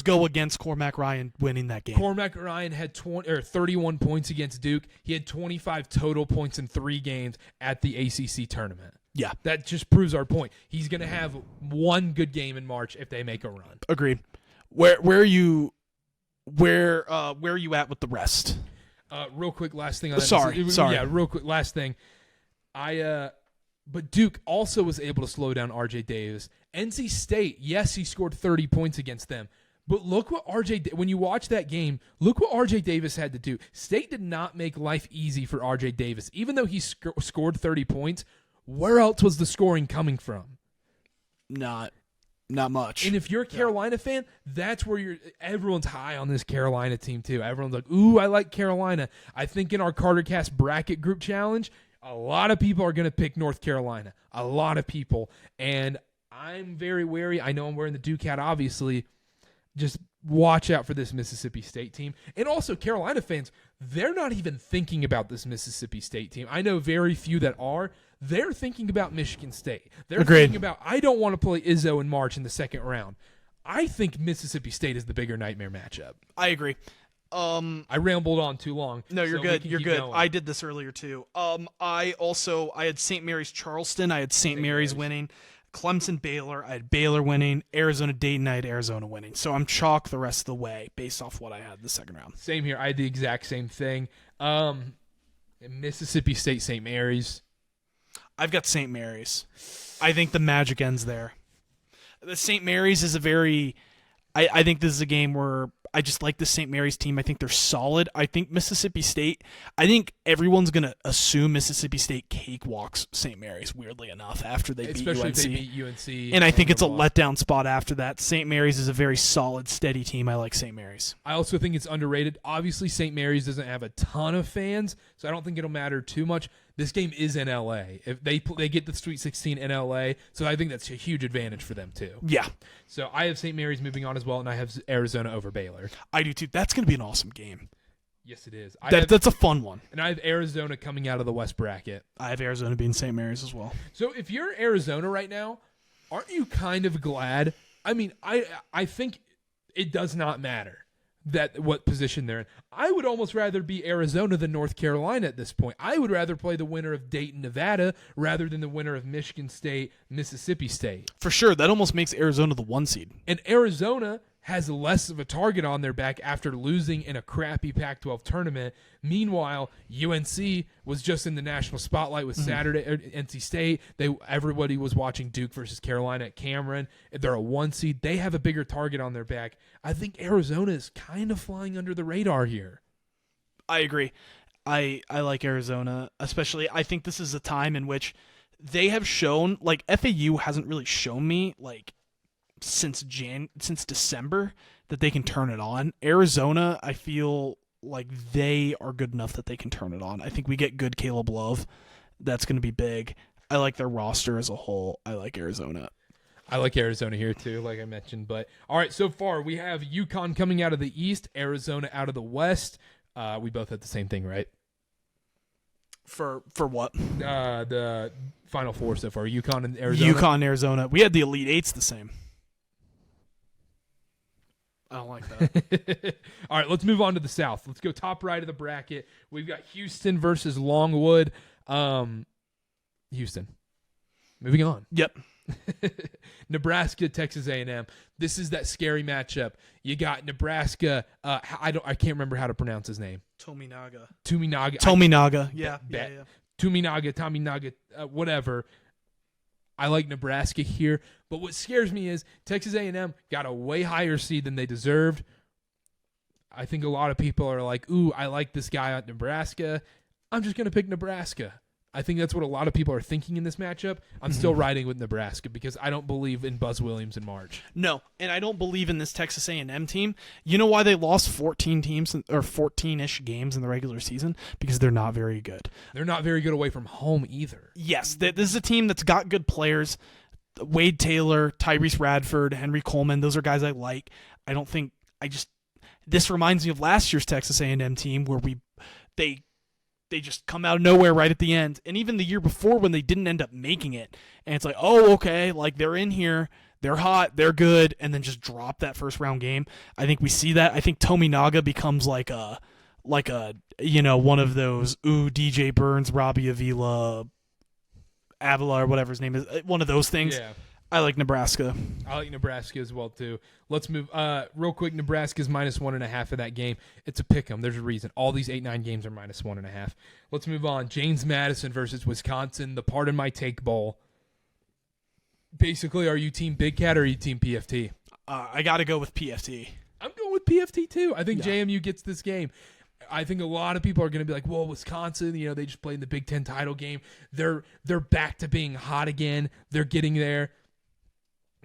Speaker 2: go against Cormac Ryan winning that game.
Speaker 1: Cormac Ryan had 31 points against Duke. He had 25 total points in 3 games at the ACC tournament.
Speaker 2: Yeah.
Speaker 1: That just proves our point. He's going to have one good game in March if they make a run.
Speaker 2: Agreed. Where are you at with the rest?
Speaker 1: Real quick, last thing on that.
Speaker 2: Sorry.
Speaker 1: Yeah, real quick, last thing. But Duke also was able to slow down R.J. Davis. NC State, yes, he scored 30 points against them. But look what when you watch that game, look what R.J. Davis had to do. State did not make life easy for R.J. Davis. Even though he scored 30 points, where else was the scoring coming from?
Speaker 2: Not much.
Speaker 1: And if you're a Carolina fan, that's where everyone's high on this Carolina team too. Everyone's like, ooh, I like Carolina. I think in our KarterKast bracket group challenge, a lot of people are going to pick North Carolina. A lot of people. And I'm very wary. I know I'm wearing the Duke hat, obviously. Just watch out for this Mississippi State team. And also, Carolina fans, they're not even thinking about this Mississippi State team. I know very few that are. They're thinking about Michigan State. They're thinking about, I don't want to play Izzo in March in the second round. I think Mississippi State is the bigger nightmare matchup.
Speaker 2: I agree.
Speaker 1: I rambled on too long.
Speaker 2: No, you're good. You're good. Going. I did this earlier too. I had St. Mary's Charleston. I had St. Mary's winning. Clemson Baylor. I had Baylor winning. Arizona Dayton. I had Arizona winning. So I'm chalk the rest of the way based off what I had the second round.
Speaker 1: Same here. I had the exact same thing. Mississippi State St. Mary's.
Speaker 2: I've got St. Mary's. I think the magic ends there. The St. Mary's is I think this is a game where I just like the St. Mary's team. I think they're solid. I think everyone's going to assume Mississippi State cakewalks St. Mary's, weirdly enough, after they beat UNC.
Speaker 1: Especially if they beat UNC.
Speaker 2: And I think it's a letdown spot after that. St. Mary's is a very solid, steady team. I like St. Mary's.
Speaker 1: I also think it's underrated. Obviously, St. Mary's doesn't have a ton of fans, so I don't think it'll matter too much. This game is in L.A. If they get the Sweet 16 in L.A., so I think that's a huge advantage for them too.
Speaker 2: Yeah.
Speaker 1: So I have St. Mary's moving on as well, and I have Arizona over Baylor.
Speaker 2: I do too. That's going to be an awesome game.
Speaker 1: Yes, it is.
Speaker 2: That's a fun one.
Speaker 1: And I have Arizona coming out of the West bracket.
Speaker 2: I have Arizona being St. Mary's as well.
Speaker 1: So if you're Arizona right now, aren't you kind of glad? I mean, I think it does not matter what position they're in. I would almost rather be Arizona than North Carolina at this point. I would rather play the winner of Dayton, Nevada, rather than the winner of Michigan State, Mississippi State.
Speaker 2: For sure. That almost makes Arizona the 1 seed.
Speaker 1: And Arizona has less of a target on their back after losing in a crappy Pac-12 tournament. Meanwhile, UNC was just in the national spotlight with Saturday NC State. Everybody was watching Duke versus Carolina at Cameron. They're a 1 seed. They have a bigger target on their back. I think Arizona is kind of flying under the radar here.
Speaker 2: I agree. I like Arizona, especially. I think this is a time in which they have shown, like, FAU hasn't really shown me, like, since December that they can turn it on. Arizona, I feel like they are good enough that they can turn it on. I think we get good Caleb Love. That's going to be big. I like their roster as a whole. I like Arizona.
Speaker 1: I like Arizona here too, like I mentioned. But all right, so far we have UConn coming out of the East, Arizona out of the West. We both had the same thing, right?
Speaker 2: For what?
Speaker 1: The Final Four so far, UConn and Arizona.
Speaker 2: UConn, Arizona. We had the Elite Eights the same. I don't like that.
Speaker 1: All right, let's move on to the South. Let's go top right of the bracket. We've got Houston versus Longwood. Houston. Moving on.
Speaker 2: Yep.
Speaker 1: Nebraska, Texas A&M. This is that scary matchup. You got Nebraska. I can't remember how to pronounce his name.
Speaker 2: Tominaga.
Speaker 1: Yeah. Tominaga, whatever. I like Nebraska here, but what scares me is Texas A&M got a way higher seed than they deserved. I think a lot of people are like, ooh, I like this guy at Nebraska. I'm just going to pick Nebraska. I think that's what a lot of people are thinking in this matchup. I'm still riding with Nebraska because I don't believe in Buzz Williams in March.
Speaker 2: No, and I don't believe in this Texas A&M team. You know why they lost 14-ish games in the regular season? Because they're not very good.
Speaker 1: They're not very good away from home either.
Speaker 2: Yes, this is a team that's got good players. Wade Taylor, Tyrese Radford, Henry Coleman, those are guys I like. This reminds me of last year's Texas A&M team where they just come out of nowhere right at the end. And even the year before when they didn't end up making it. And it's like, oh, okay, like they're in here, they're hot, they're good, and then just drop that first round game. I think we see that. I think Tominaga becomes like a one of those, DJ Burns, Robbie Avila, or whatever his name is, one of those things.
Speaker 1: Yeah.
Speaker 2: I like Nebraska.
Speaker 1: I like Nebraska as well, too. Let's move real quick. Nebraska's -1.5 of that game. It's a pick 'em. There's a reason. All these 8-9 games are -1.5. Let's move on. James Madison versus Wisconsin, the Pardon My Take Bowl. Basically, are you team Big Cat or are you team PFT?
Speaker 2: I got to go with PFT.
Speaker 1: I'm going with PFT, too. I think JMU gets this game. I think a lot of people are going to be like, well, Wisconsin, they just played in the Big Ten title game. They're back to being hot again. They're getting there.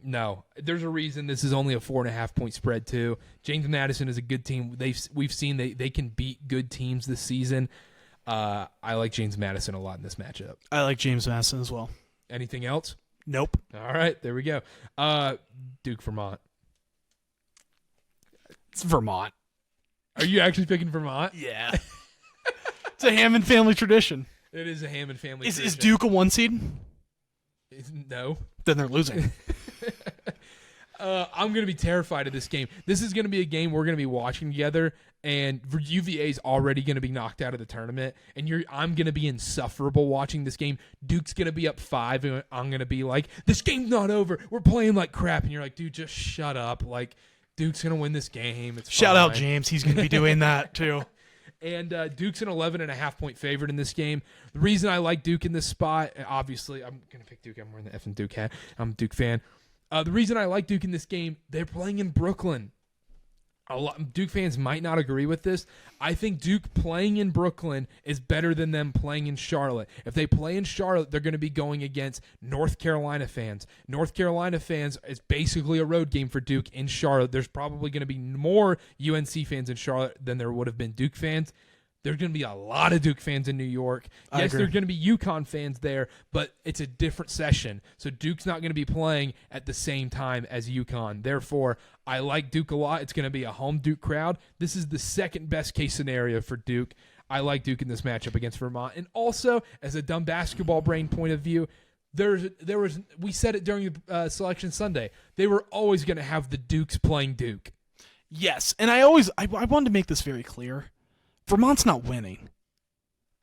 Speaker 1: No, there's a reason this is only a 4.5-point spread too. James Madison is a good team. We've seen they can beat good teams this season. I like James Madison a lot in this matchup.
Speaker 2: I like James Madison as well.
Speaker 1: Anything else?
Speaker 2: Nope.
Speaker 1: All right, there we go. Duke, Vermont.
Speaker 2: It's Vermont.
Speaker 1: Are you actually picking Vermont?
Speaker 2: Yeah. It's a Hammond family tradition.
Speaker 1: It is a Hammond family tradition.
Speaker 2: Is Duke a 1 seed?
Speaker 1: No.
Speaker 2: Then they're losing.
Speaker 1: I'm going to be terrified of this game. This is going to be a game we're going to be watching together, and UVA is already going to be knocked out of the tournament, and I'm going to be insufferable watching this game. Duke's going to be up 5, and I'm going to be like, this game's not over. We're playing like crap, and you're like, dude, just shut up. Like, Duke's going to win this game. It's
Speaker 2: Shout
Speaker 1: fine.
Speaker 2: out James. He's going to be doing that too.
Speaker 1: And Duke's an 11.5-point favorite in this game. The reason I like Duke in this spot, obviously, I'm going to pick Duke. I'm wearing the effing Duke hat. I'm a Duke fan. The reason I like Duke in this game, they're playing in Brooklyn. A lot, Duke fans might not agree with this. I think Duke playing in Brooklyn is better than them playing in Charlotte. If they play in Charlotte, they're going to be going against North Carolina fans. North Carolina fans is basically a road game for Duke in Charlotte. There's probably going to be more UNC fans in Charlotte than there would have been Duke fans. There's going to be a lot of Duke fans in New York. Yes, there's going to be UConn fans there, but it's a different session. So Duke's not going to be playing at the same time as UConn. Therefore, I like Duke a lot. It's going to be a home Duke crowd. This is the second best case scenario for Duke. I like Duke in this matchup against Vermont. And also, as a dumb basketball brain point of view, we said it during Selection Sunday. They were always going to have the Dukes playing Duke.
Speaker 2: Yes, and I wanted to make this very clear. Vermont's not winning.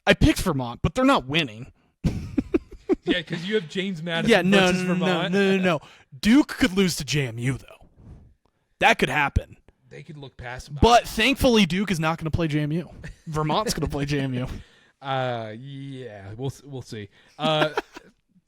Speaker 2: I picked Vermont, but they're not winning.
Speaker 1: Yeah, because you have James Madison versus Vermont.
Speaker 2: No. Duke could lose to JMU, though. That could happen.
Speaker 1: They could look past them.
Speaker 2: But thankfully, Duke is not going to play JMU. Vermont's going to play JMU.
Speaker 1: Yeah, we'll see.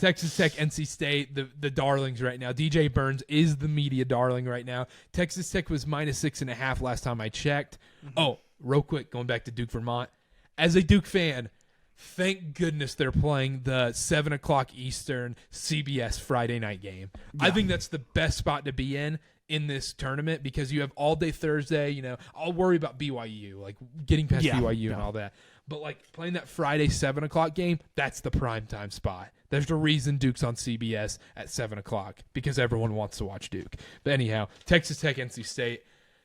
Speaker 1: Texas Tech, NC State, the darlings right now. DJ Burns is the media darling right now. Texas Tech was -6.5 last time I checked. Mm-hmm. Oh, real quick, going back to Duke, Vermont. As a Duke fan, thank goodness they're playing the 7 o'clock Eastern CBS Friday night game. Yeah. I think that's the best spot to be in this tournament because you have all day Thursday. You know, I'll worry about BYU, like getting past BYU and all that. But like playing that Friday 7 o'clock game, that's the prime time spot. There's a reason Duke's on CBS at 7 o'clock because everyone wants to watch Duke. But anyhow, Texas Tech, NC State.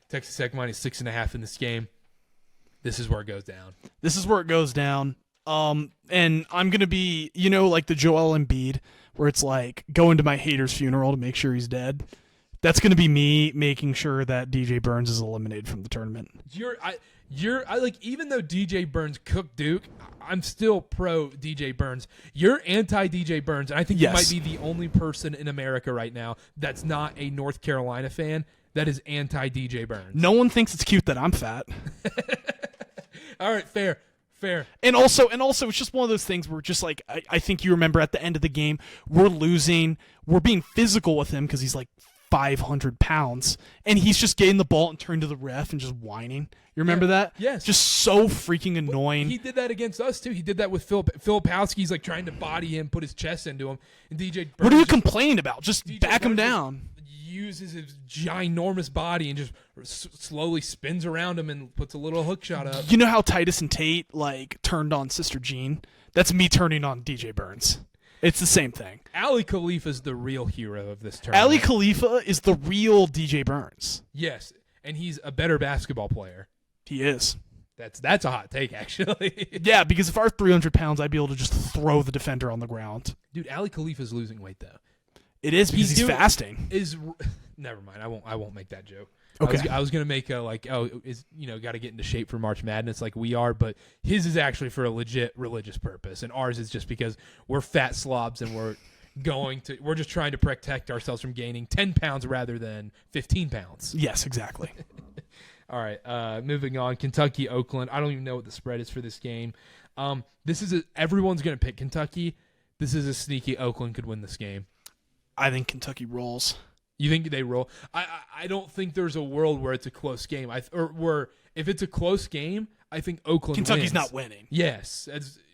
Speaker 1: Texas Tech -6.5 in this game. This is where it goes down.
Speaker 2: This is where it goes down. And I'm going to be, like the Joel Embiid, where it's like going to my hater's funeral to make sure he's dead. That's going to be me making sure that DJ Burns is eliminated from the tournament.
Speaker 1: Even though DJ Burns cooked Duke, I'm still pro DJ Burns. You're anti DJ Burns, and I think you might be the only person in America right now that's not a North Carolina fan that is anti DJ Burns.
Speaker 2: No one thinks it's cute that I'm fat.
Speaker 1: All right, fair.
Speaker 2: And also, it's just one of those things where just like I think you remember at the end of the game, we're losing, we're being physical with him because he's like 500 pounds, and he's just getting the ball and turning to the ref and just whining. You remember that?
Speaker 1: Yes.
Speaker 2: Just so freaking annoying.
Speaker 1: He did that against us too. He did that with Filipowski's like trying to body him, put his chest into him, and DJ Burns.
Speaker 2: What are you complaining about? Just back him down.
Speaker 1: Uses his ginormous body and just slowly spins around him and puts a little hook shot up.
Speaker 2: You know how Titus and Tate like turned on Sister Jean? That's me turning on DJ Burns. It's the same thing. Ali
Speaker 1: Khalifa is the real hero of this tournament.
Speaker 2: Ali Khalifa is the real DJ Burns.
Speaker 1: Yes, and he's a better basketball player.
Speaker 2: He is.
Speaker 1: That's a hot take, actually.
Speaker 2: Yeah, because if I were 300 pounds, I'd be able to just throw the defender on the ground.
Speaker 1: Dude, Ali Khalifa's losing weight, though.
Speaker 2: It is because he's fasting.
Speaker 1: Never mind. I won't make that joke.
Speaker 2: Okay.
Speaker 1: I was gonna make a got to get into shape for March Madness like we are, but his is actually for a legit religious purpose, and ours is just because we're fat slobs and we're just trying to protect ourselves from gaining 10 pounds rather than 15 pounds.
Speaker 2: Yes, exactly.
Speaker 1: All right. Moving on. Kentucky, Oakland. I don't even know what the spread is for this game. Everyone's gonna pick Kentucky. This is a sneaky Oakland could win this game.
Speaker 2: I think Kentucky rolls.
Speaker 1: You think they roll? I don't think there's a world where it's a close game. Where if it's a close game, I think Oakland
Speaker 2: Kentucky's
Speaker 1: wins.
Speaker 2: not winning.
Speaker 1: Yes.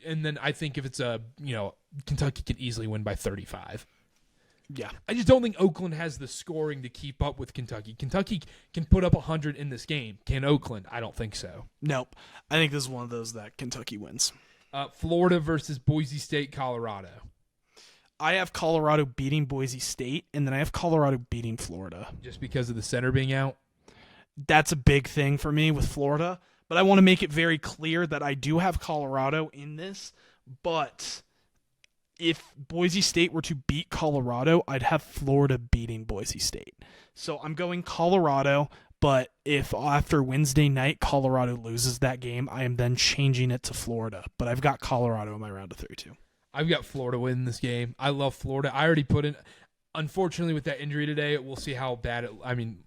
Speaker 1: And then I think if it's Kentucky could easily win by 35.
Speaker 2: Yeah.
Speaker 1: I just don't think Oakland has the scoring to keep up with Kentucky. Kentucky can put up 100 in this game. Can Oakland? I don't think so.
Speaker 2: Nope. I think this is one of those that Kentucky wins.
Speaker 1: Florida versus Boise State, Colorado.
Speaker 2: I have Colorado beating Boise State, and then I have Colorado beating Florida.
Speaker 1: Just because of the center being out?
Speaker 2: That's a big thing for me with Florida, but I want to make it very clear that I do have Colorado in this, but if Boise State were to beat Colorado, I'd have Florida beating Boise State. So I'm going Colorado, but if after Wednesday night Colorado loses that game, I am then changing it to Florida, but I've got Colorado in my round of 32.
Speaker 1: I've got Florida winning this game. I love Florida. I already put in. Unfortunately, with that injury today, we'll see how bad. I'm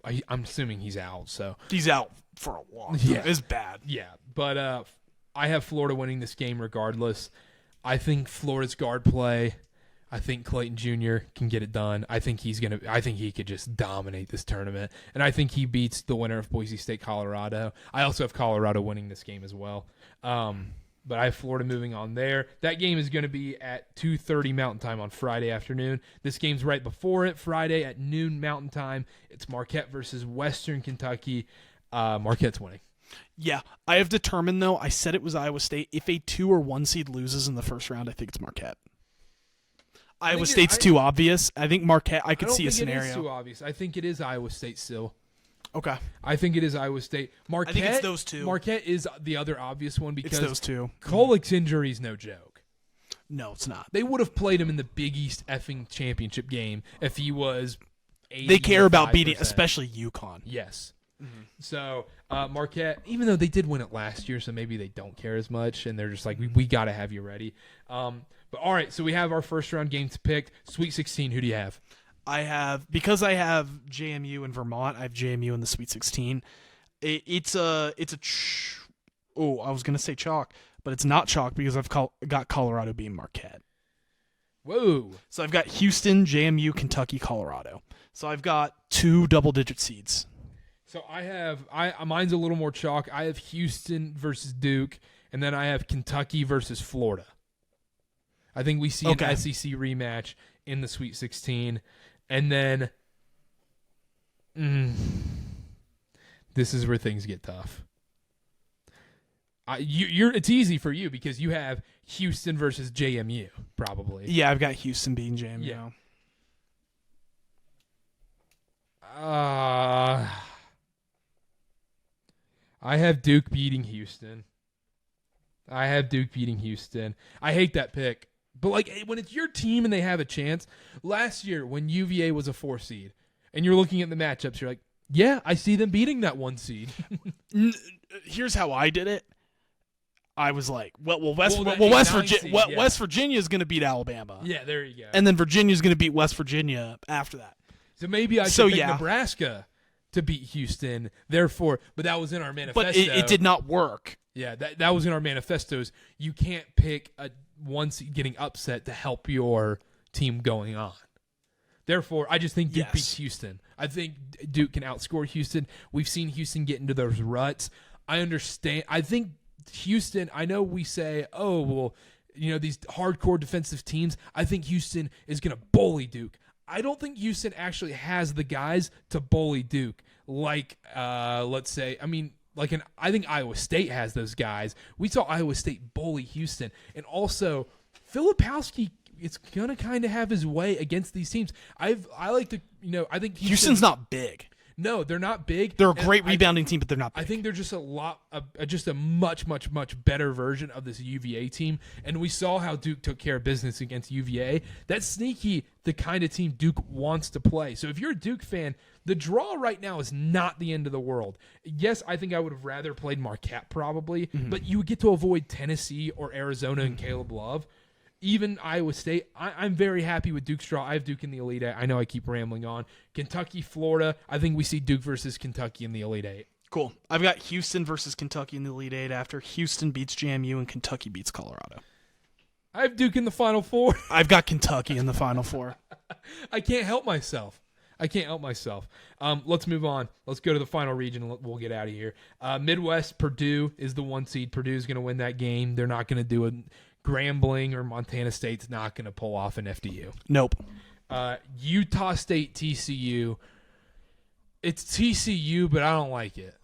Speaker 1: assuming he's out. So
Speaker 2: he's out for a while. Yeah, it's bad.
Speaker 1: Yeah, but I have Florida winning this game regardless. I think Florida's guard play. I think Clayton Jr. can get it done. I think he could just dominate this tournament, and I think he beats the winner of Boise State Colorado. I also have Colorado winning this game as well. But I have Florida moving on there. That game is going to be at 2:30 Mountain Time on Friday afternoon. This game's right before it, Friday at noon Mountain Time. It's Marquette versus Western Kentucky. Marquette's winning.
Speaker 2: Yeah, I have determined, though, I said it was Iowa State. If a 2 or 1 seed loses in the first round, I think it's Marquette. Iowa State's too obvious. I think Marquette, I could see a scenario.
Speaker 1: I don't think it is too obvious. I think it is Iowa State still.
Speaker 2: Okay.
Speaker 1: I think it is Iowa State. Marquette,
Speaker 2: I think it's those two.
Speaker 1: Marquette is the other obvious one because
Speaker 2: it's those two.
Speaker 1: Kolek's injury is no joke.
Speaker 2: No, it's not.
Speaker 1: They would have played him in the Big East effing championship game if he was 85%.
Speaker 2: They care about beating, especially UConn.
Speaker 1: Yes. Mm-hmm. So Marquette, even though they did win it last year, so maybe they don't care as much, and they're just like, we got to have you ready. But all right, so we have our first round games picked. Sweet 16, who do you have?
Speaker 2: Because I have JMU and Vermont, I have JMU in the Sweet 16. I was going to say chalk, but it's not chalk because I've got Colorado being Marquette.
Speaker 1: Whoa.
Speaker 2: So I've got Houston, JMU, Kentucky, Colorado. So I've got 2 double-digit seeds.
Speaker 1: So mine's a little more chalk. I have Houston versus Duke, and then I have Kentucky versus Florida. I think we see an SEC rematch in the Sweet 16. And then this is where things get tough. It's easy for you because you have Houston versus JMU, probably.
Speaker 2: Yeah, I've got Houston beating JMU.
Speaker 1: Yeah. I have Duke beating Houston. I hate that pick. But, like, when it's your team and they have a chance, last year when UVA was a 4 seed and you're looking at the matchups, you're like, yeah, I see them beating that 1 seed.
Speaker 2: Here's how I did it. I was like, West Virginia is going to beat Alabama.
Speaker 1: Yeah, there you go.
Speaker 2: And then Virginia's going to beat West Virginia after that.
Speaker 1: So maybe I should pick Nebraska to beat Houston. Therefore, but that was in our manifesto.
Speaker 2: But it did not work.
Speaker 1: Yeah, that was in our manifestos. You can't pick a 1 seed getting upset to help your team going on. Therefore, I just think Duke beats Houston. I think Duke can outscore Houston. We've seen Houston get into those ruts. I understand. I think Houston, I know we say, these hardcore defensive teams, I think Houston is going to bully Duke. I don't think Houston actually has the guys to bully Duke. Like, I think Iowa State has those guys. We saw Iowa State bully Houston. And also, Filipowski is going to kind of have his way against these teams. I think
Speaker 2: Houston's not big.
Speaker 1: No, they're not big.
Speaker 2: They're a great rebounding team, but they're not big.
Speaker 1: I think they're just a much, much, much better version of this UVA team. And we saw how Duke took care of business against UVA. That's sneaky, the kind of team Duke wants to play. So if you're a Duke fan, the draw right now is not the end of the world. Yes, I think I would have rather played Marquette probably, but you would get to avoid Tennessee or Arizona and Caleb Love. Even Iowa State, I'm very happy with Duke's draw. I have Duke in the Elite Eight. I know I keep rambling on. Kentucky, Florida, I think we see Duke versus Kentucky in the Elite Eight.
Speaker 2: Cool. I've got Houston versus Kentucky in the Elite Eight after Houston beats JMU and Kentucky beats Colorado.
Speaker 1: I have Duke in the Final Four.
Speaker 2: I've got Kentucky in the Final Four.
Speaker 1: I can't help myself. Let's move on. Let's go to the final region and we'll get out of here. Midwest, Purdue is the 1 seed. Purdue's going to win that game. They're not going to do it. Grambling or Montana State's not going to pull off an FDU.
Speaker 2: Nope.
Speaker 1: Utah State, TCU. It's TCU, but I don't like it.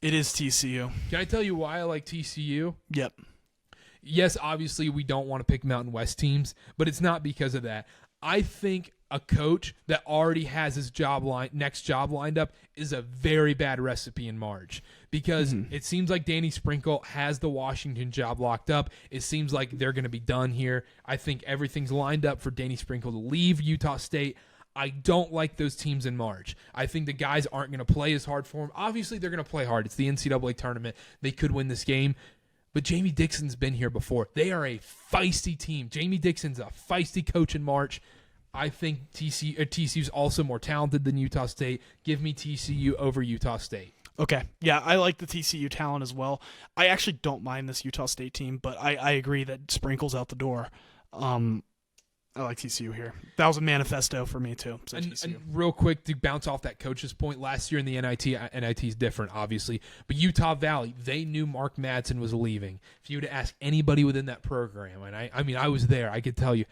Speaker 2: It is TCU.
Speaker 1: Can I tell you why I like TCU?
Speaker 2: Yep.
Speaker 1: Yes, obviously we don't want to pick Mountain West teams, but it's not because of that. I think a coach that already has his next job lined up is a very bad recipe in March because it seems like Danny Sprinkle has the Washington job locked up. It seems like they're going to be done here. I think everything's lined up for Danny Sprinkle to leave Utah State. I don't like those teams in March. I think the guys aren't going to play as hard for them. Obviously, they're going to play hard. It's the NCAA tournament. They could win this game. But Jamie Dixon's been here before. They are a feisty team. Jamie Dixon's a feisty coach in March. I think TCU's also more talented than Utah State. Give me TCU over Utah State.
Speaker 2: Okay. Yeah, I like the TCU talent as well. I actually don't mind this Utah State team, but I agree that sprinkles out the door. I like TCU here. That was a manifesto for me too. So
Speaker 1: and real quick to bounce off that coach's point, last year in the NIT is different, obviously, but Utah Valley, they knew Mark Madsen was leaving. If you were to ask anybody within that program, and I mean, I was there, I could tell you,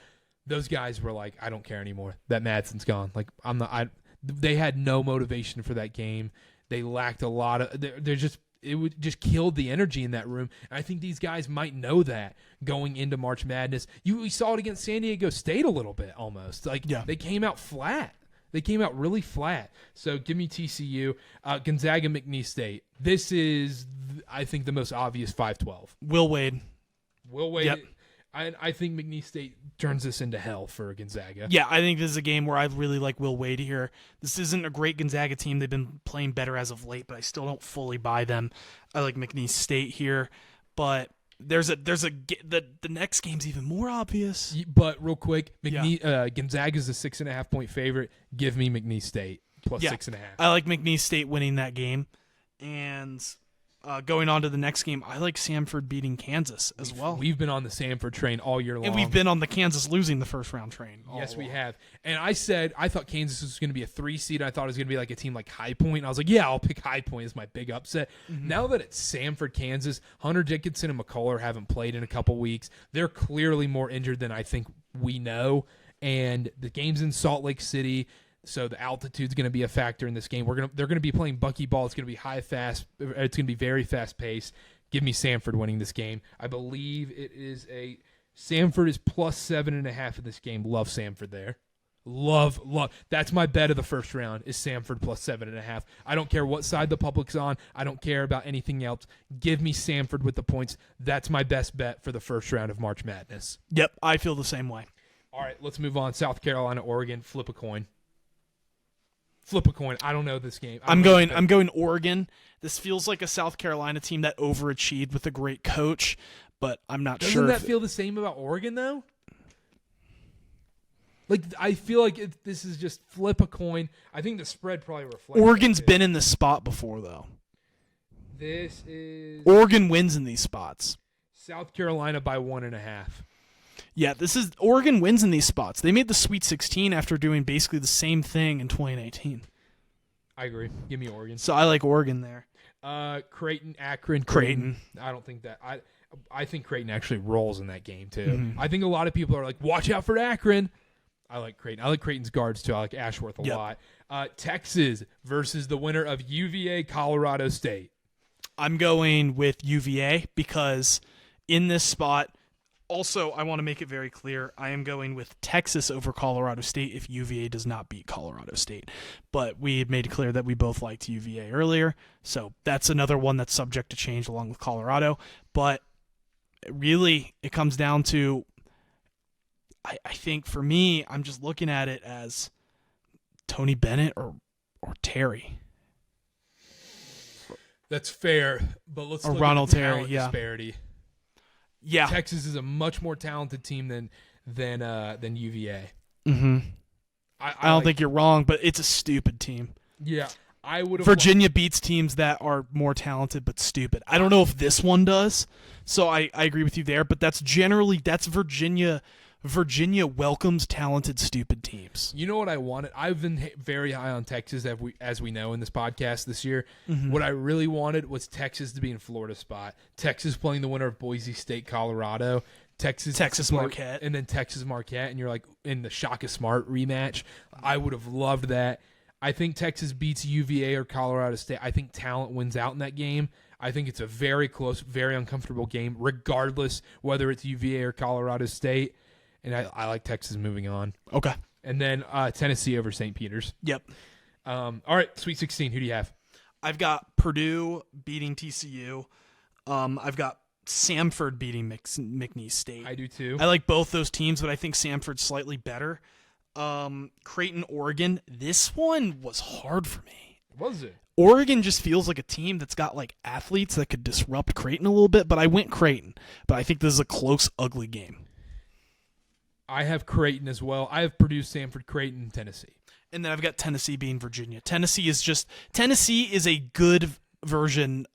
Speaker 1: those guys were like, I don't care anymore. That Madsen's gone. Like, they had no motivation for that game. They lacked a lot of. It would just killed the energy in that room. And I think these guys might know that going into March Madness. We saw it against San Diego State a little bit almost. They came out flat. They came out really flat. So give me TCU. Gonzaga, McNeese State. This is, I think, the most obvious 5-12.
Speaker 2: Will Wade.
Speaker 1: Yep. I think McNeese State turns this into hell for Gonzaga.
Speaker 2: Yeah, I think this is a game where I really like Will Wade here. This isn't a great Gonzaga team. They've been playing better as of late, but I still don't fully buy them. I like McNeese State here, but the next game's even more obvious.
Speaker 1: But real quick, Gonzaga's a 6.5-point favorite. Give me McNeese State plus 6.5.
Speaker 2: I like McNeese State winning that game, and going on to the next game, I like Samford beating Kansas as well.
Speaker 1: We've been on the Samford train all year long.
Speaker 2: And we've been on the Kansas losing the first round train.
Speaker 1: Yes, we have. And I thought Kansas was going to be a 3 seed. I thought it was going to be like a team like High Point. I was like, yeah, I'll pick High Point as my big upset. Mm-hmm. Now that it's Samford, Kansas, Hunter Dickinson and McCullough haven't played in a couple weeks. They're clearly more injured than I think we know. And the game's in Salt Lake City. So the altitude's going to be a factor in this game. They're going to be playing buckyball. It's going to be fast. It's going to be very fast paced. Give me Samford winning this game. I believe it is Samford is plus 7.5 in this game. Love Samford there. Love. That's my bet of the first round is Samford plus 7.5. I don't care what side the public's on. I don't care about anything else. Give me Samford with the points. That's my best bet for the first round of March Madness.
Speaker 2: Yep, I feel the same way.
Speaker 1: All right, let's move on. South Carolina, Oregon. Flip a coin. Flip a coin. I don't know this game.
Speaker 2: I'm going Oregon. This feels like a South Carolina team that overachieved with a great coach, but I'm not sure.
Speaker 1: Doesn't that feel the same about Oregon though? Like I feel like this is just flip a coin. I think the spread probably reflects.
Speaker 2: Oregon's been in this spot before though.
Speaker 1: This is
Speaker 2: Oregon wins in these spots.
Speaker 1: South Carolina by 1.5.
Speaker 2: Yeah, Oregon wins in these spots. They made the Sweet 16 after doing basically the same thing in 2019.
Speaker 1: I agree. Give me Oregon.
Speaker 2: So I like Oregon there.
Speaker 1: Creighton, Akron.
Speaker 2: Creighton.
Speaker 1: I don't think that. I think Creighton actually rolls in that game too. Mm-hmm. I think a lot of people are like, watch out for Akron. I like Creighton. I like Creighton's guards too. I like Ashworth a lot. Texas versus the winner of UVA, Colorado State.
Speaker 2: I'm going with UVA because in this spot. Also, I want to make it very clear, I am going with Texas over Colorado State if UVA does not beat Colorado State. But we had made it clear that we both liked UVA earlier, so that's another one that's subject to change along with Colorado. But really, it comes down to, I think for me, I'm just looking at it as Tony Bennett or Terry.
Speaker 1: That's fair, but let's look
Speaker 2: Ronald
Speaker 1: at the
Speaker 2: Terry,
Speaker 1: talent disparity.
Speaker 2: Yeah,
Speaker 1: Texas is a much more talented team than UVA.
Speaker 2: Mm-hmm. I don't think you're wrong, but it's a stupid team.
Speaker 1: Yeah, I would.
Speaker 2: Virginia beats teams that are more talented but stupid. I don't know if this one does, so I agree with you there. But that's Virginia. Virginia welcomes talented, stupid teams.
Speaker 1: You know what I wanted? I've been very high on Texas, as we know in this podcast this year. Mm-hmm. What I really wanted was Texas to be in Florida spot. Texas playing the winner of Boise State, Colorado. Texas
Speaker 2: Marquette.
Speaker 1: And then Texas Marquette, and you're like in the Shaka Smart rematch. I would have loved that. I think Texas beats UVA or Colorado State. I think talent wins out in that game. I think it's a very close, very uncomfortable game, regardless whether it's UVA or Colorado State. And I like Texas moving on.
Speaker 2: Okay.
Speaker 1: And then Tennessee over St. Peter's.
Speaker 2: Yep.
Speaker 1: All right, Sweet 16. Who do you have?
Speaker 2: I've got Purdue beating TCU. I've got Samford beating McNeese State.
Speaker 1: I do too.
Speaker 2: I like both those teams, but I think Samford's slightly better. Creighton, Oregon. This one was hard for me.
Speaker 1: Was it?
Speaker 2: Oregon just feels like a team that's got like athletes that could disrupt Creighton a little bit, but I went Creighton. But I think this is a close, ugly game.
Speaker 1: I have Creighton as well. I have Purdue, Samford, Creighton, Tennessee.
Speaker 2: And then I've got Tennessee being Virginia. Tennessee is a good version,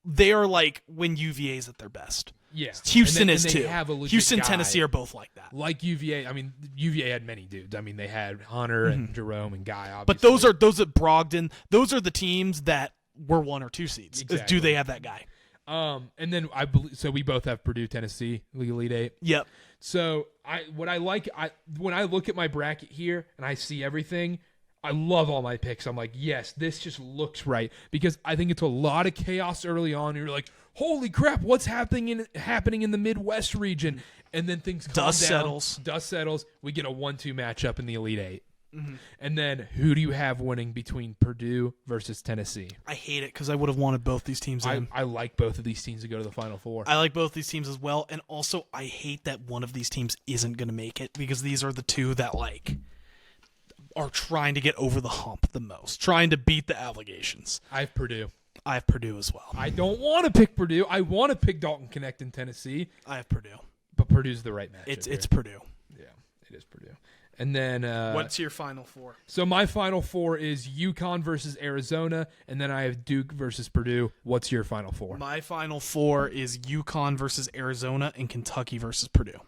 Speaker 2: they are like when UVA is at their best.
Speaker 1: Yeah.
Speaker 2: Houston
Speaker 1: and
Speaker 2: is
Speaker 1: they
Speaker 2: too.
Speaker 1: Have a legit
Speaker 2: Houston,
Speaker 1: guy.
Speaker 2: Tennessee are both like that.
Speaker 1: Like UVA, I mean, UVA had many dudes. I mean, they had Hunter and Jerome and Guy, obviously.
Speaker 2: But those are Brogdon. Those are the teams that were 1 or 2 seeds.
Speaker 1: Exactly.
Speaker 2: Do they have that guy?
Speaker 1: And then I believe so. We both have Purdue, Tennessee, Elite Eight.
Speaker 2: Yep.
Speaker 1: So when I look at my bracket here and I see everything, I love all my picks. I'm like, yes, this just looks right because I think it's a lot of chaos early on. You're like, holy crap, what's happening in the Midwest region? And then things calm down. Dust settles. We get a 1-2 matchup in the Elite Eight. Mm-hmm. And then who do you have winning between Purdue versus Tennessee?
Speaker 2: I hate it because I would have wanted both these teams in.
Speaker 1: I like both of these teams to go to the Final Four.
Speaker 2: I like both these teams as well. And also, I hate that one of these teams isn't going to make it because these are the two that are trying to get over the hump the most, trying to beat the allegations.
Speaker 1: I have Purdue.
Speaker 2: I have Purdue as well.
Speaker 1: I don't want to pick Purdue. I want to pick Dalton Connect in Tennessee.
Speaker 2: I have Purdue.
Speaker 1: But Purdue's the right match.
Speaker 2: It's Purdue.
Speaker 1: Yeah, it is Purdue. And then
Speaker 2: what's your Final Four?
Speaker 1: So my Final Four is UConn versus Arizona, and then I have Duke versus Purdue. What's your Final Four?
Speaker 2: My Final Four is UConn versus Arizona and Kentucky versus Purdue.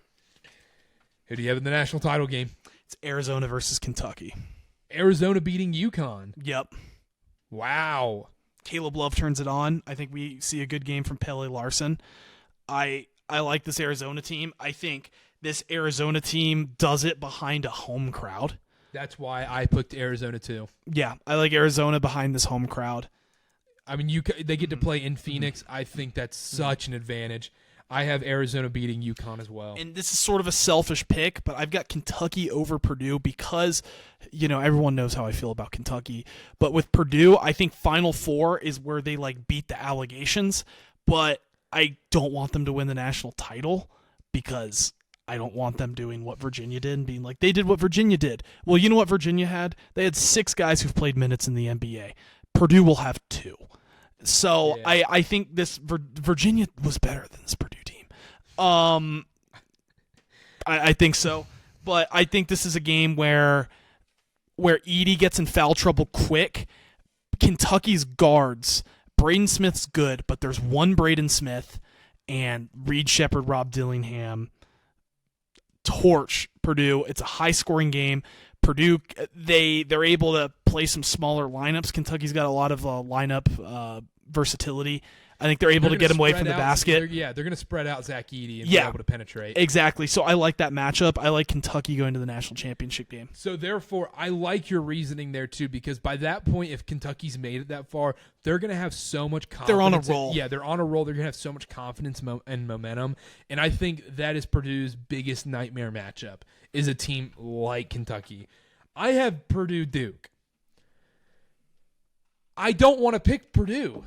Speaker 1: Who do you have in the national title game?
Speaker 2: It's Arizona versus Kentucky.
Speaker 1: Arizona beating UConn.
Speaker 2: Yep.
Speaker 1: Wow.
Speaker 2: Caleb Love turns it on. I think we see a good game from Pele Larson. I like this Arizona team. I think this Arizona team does it behind a home crowd.
Speaker 1: That's why I picked Arizona too.
Speaker 2: Yeah, I like Arizona behind this home crowd.
Speaker 1: I mean, they get to play in Phoenix. I think that's such an advantage. I have Arizona beating UConn as well.
Speaker 2: And this is sort of a selfish pick, but I've got Kentucky over Purdue because, everyone knows how I feel about Kentucky. But with Purdue, I think Final Four is where they beat the allegations, but I don't want them to win the national title because I don't want them doing what Virginia did and being like, they did what Virginia did. Well, you know what Virginia had? They had 6 guys who've played minutes in the NBA. Purdue will have 2. So yeah. I think this Virginia was better than this Purdue team. I think so. But I think this is a game where Edey gets in foul trouble quick. Kentucky's guards, Braden Smith's good, but there's one Braden Smith and Reed Shepherd, Rob Dillingham torch Purdue. It's a high-scoring game. Purdue, they're able to play some smaller lineups. Kentucky's got a lot of lineup versatility. I think they're able to get him away from the basket.
Speaker 1: They're going to spread out Zach Edey and be able to penetrate.
Speaker 2: Exactly. So I like that matchup. I like Kentucky going to the national championship game.
Speaker 1: So therefore, I like your reasoning there too, because by that point, if Kentucky's made it that far, they're going to have so much confidence.
Speaker 2: They're on a roll.
Speaker 1: They're on a roll. They're going to have so much confidence and momentum. And I think that is Purdue's biggest nightmare matchup, is a team like Kentucky. I have Purdue Duke. I don't want to pick Purdue.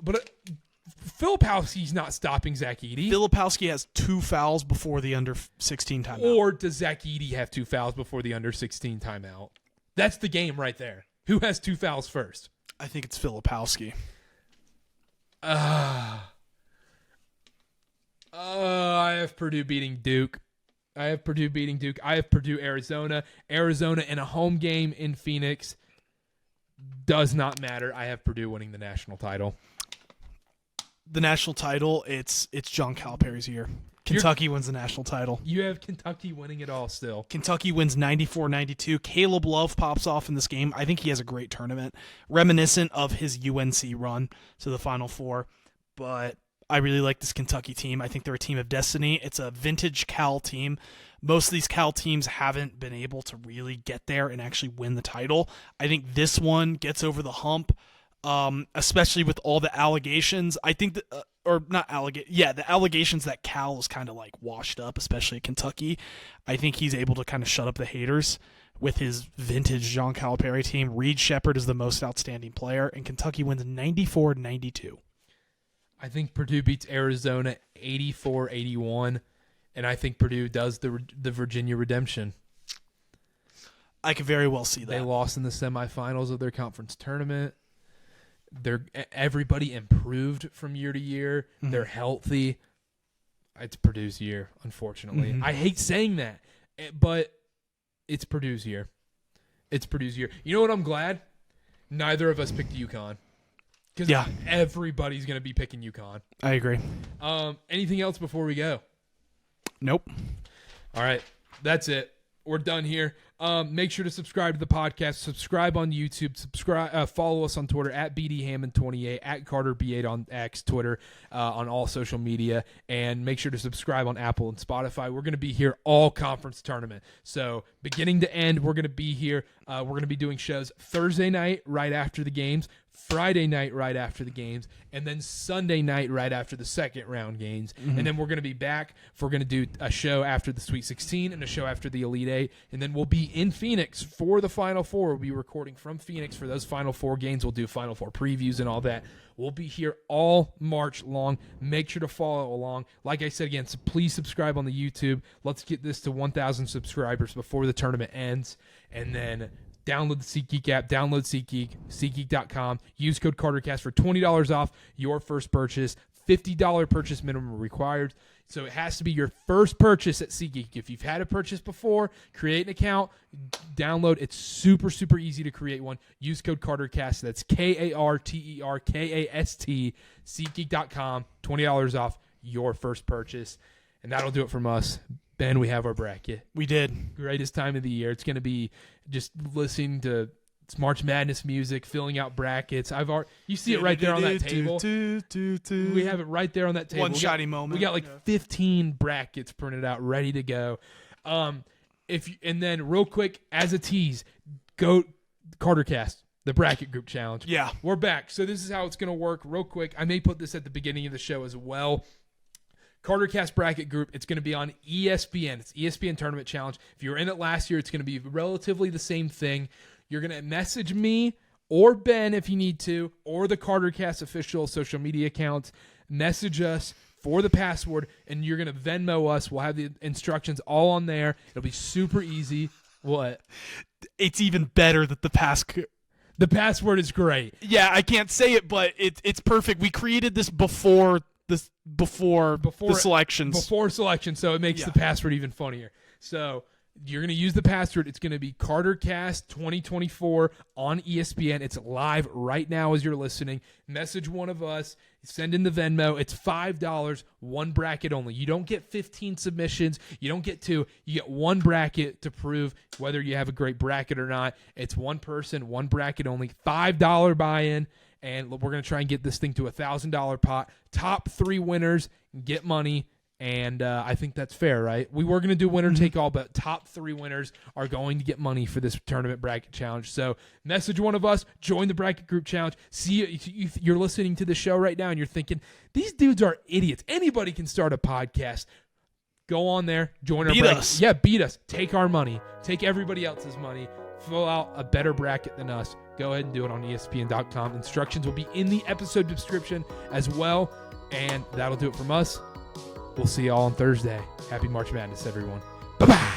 Speaker 1: But Filipowski's not stopping Zach Edey.
Speaker 2: Filipowski has 2 fouls before the under-16 timeout.
Speaker 1: Or does Zach Edey have 2 fouls before the under-16 timeout? That's the game right there. Who has 2 fouls first?
Speaker 2: I think it's Filipowski.
Speaker 1: I have Purdue beating Duke. I have Purdue, Arizona. Arizona in a home game in Phoenix does not matter. I have Purdue winning the national title.
Speaker 2: The national title, it's John Calipari's year. Kentucky wins the national title.
Speaker 1: You have Kentucky winning it all still.
Speaker 2: Kentucky wins 94-92. Caleb Love pops off in this game. I think he has a great tournament, reminiscent of his UNC run to the Final Four. But I really like this Kentucky team. I think they're a team of destiny. It's a vintage Cal team. Most of these Cal teams haven't been able to really get there and actually win the title. I think this one gets over the hump. Especially with all the allegations. I think that, the allegations that Cal is kind of washed up, especially at Kentucky. I think he's able to kind of shut up the haters with his vintage John Calipari team. Reed Shepherd is the most outstanding player, and Kentucky wins 94-92.
Speaker 1: I think Purdue beats Arizona 84-81, and I think Purdue does the Virginia redemption.
Speaker 2: I could very well see that.
Speaker 1: They lost in the semifinals of their conference tournament. Everybody improved from year to year. Mm-hmm. They're healthy. It's Purdue's year, unfortunately. Mm-hmm. I hate saying that, but it's Purdue's year. It's Purdue's year. You know what? I'm glad neither of us picked UConn. Because everybody's going to be picking UConn.
Speaker 2: I agree.
Speaker 1: Anything else before we go?
Speaker 2: Nope.
Speaker 1: All right. That's it. We're done here. Make sure to subscribe to the podcast. Subscribe on YouTube. Follow us on Twitter at BDHammond28, at CarterB8 on X, Twitter, on all social media. And make sure to subscribe on Apple and Spotify. We're going to be here all conference tournament. So beginning to end, we're going to be here. We're going to be doing shows Thursday night right after the games, Friday night right after the games, and then Sunday night right after the second round games. Mm-hmm. And then we're going to be back. We're going to do a show after the Sweet 16 and a show after the Elite 8. And then we'll be in Phoenix for the Final Four. We'll be recording from Phoenix for those Final Four games. We'll do Final Four previews and all that. We'll be here all March long. Make sure to follow along. Like I said again, so please subscribe on the YouTube. Let's get this to 1,000 subscribers before the tournament ends. And then download the SeatGeek app. Download SeatGeek, SeatGeek.com. Use code KarterKast for $20 off your first purchase. $50 purchase minimum required. So it has to be your first purchase at SeatGeek. If you've had a purchase before, create an account, download. It's super, super easy to create one. Use code KarterKast. That's KarterKast. SeatGeek.com. $20 off your first purchase. And that'll do it from us. Ben, we have our bracket.
Speaker 2: We did.
Speaker 1: Greatest time of the year. It's going to be just listening to March Madness music, filling out brackets. You see it right there on that table. We have it right there on that table.
Speaker 2: One shiny moment.
Speaker 1: We got 15 brackets printed out, ready to go. And then real quick, as a tease, go KarterKast, the bracket group challenge.
Speaker 2: Yeah,
Speaker 1: we're back. So this is how it's going to work. Real quick, I may put this at the beginning of the show as well. KarterKast bracket group. It's going to be on ESPN. It's ESPN Tournament Challenge. If you were in it last year, it's going to be relatively the same thing. You're going to message me or Ben if you need to, or the KarterKast official social media accounts. Message us for the password, and you're going to Venmo us. We'll have the instructions all on there. It'll be super easy. What?
Speaker 2: It's even better that the password
Speaker 1: is great.
Speaker 2: Yeah, I can't say it, but it's perfect. We created this before the selections.
Speaker 1: Before selection, so it makes the password even funnier. So you're going to use the password. It's going to be KarterKast 2024 on ESPN. It's live right now as you're listening. Message one of us. Send in the Venmo. It's $5, one bracket only. You don't get 15 submissions. You don't get two. You get one bracket to prove whether you have a great bracket or not. It's one person, one bracket only, $5 buy-in. And we're going to try and get this thing to $1,000 pot. Top 3 winners get money. And I think that's fair, right? We were going to do winner take all, but top 3 winners are going to get money for this tournament bracket challenge. So message one of us, join the bracket group challenge. See, you're listening to the show right now and you're thinking, these dudes are idiots. Anybody can start a podcast. Go on there, join our bracket.
Speaker 2: Us.
Speaker 1: Yeah, beat us. Take our money. Take everybody else's money. Fill out a better bracket than us. Go ahead and do it on ESPN.com. Instructions will be in the episode description as well. And that'll do it from us. We'll see you all on Thursday. Happy March Madness, everyone. Bye-bye.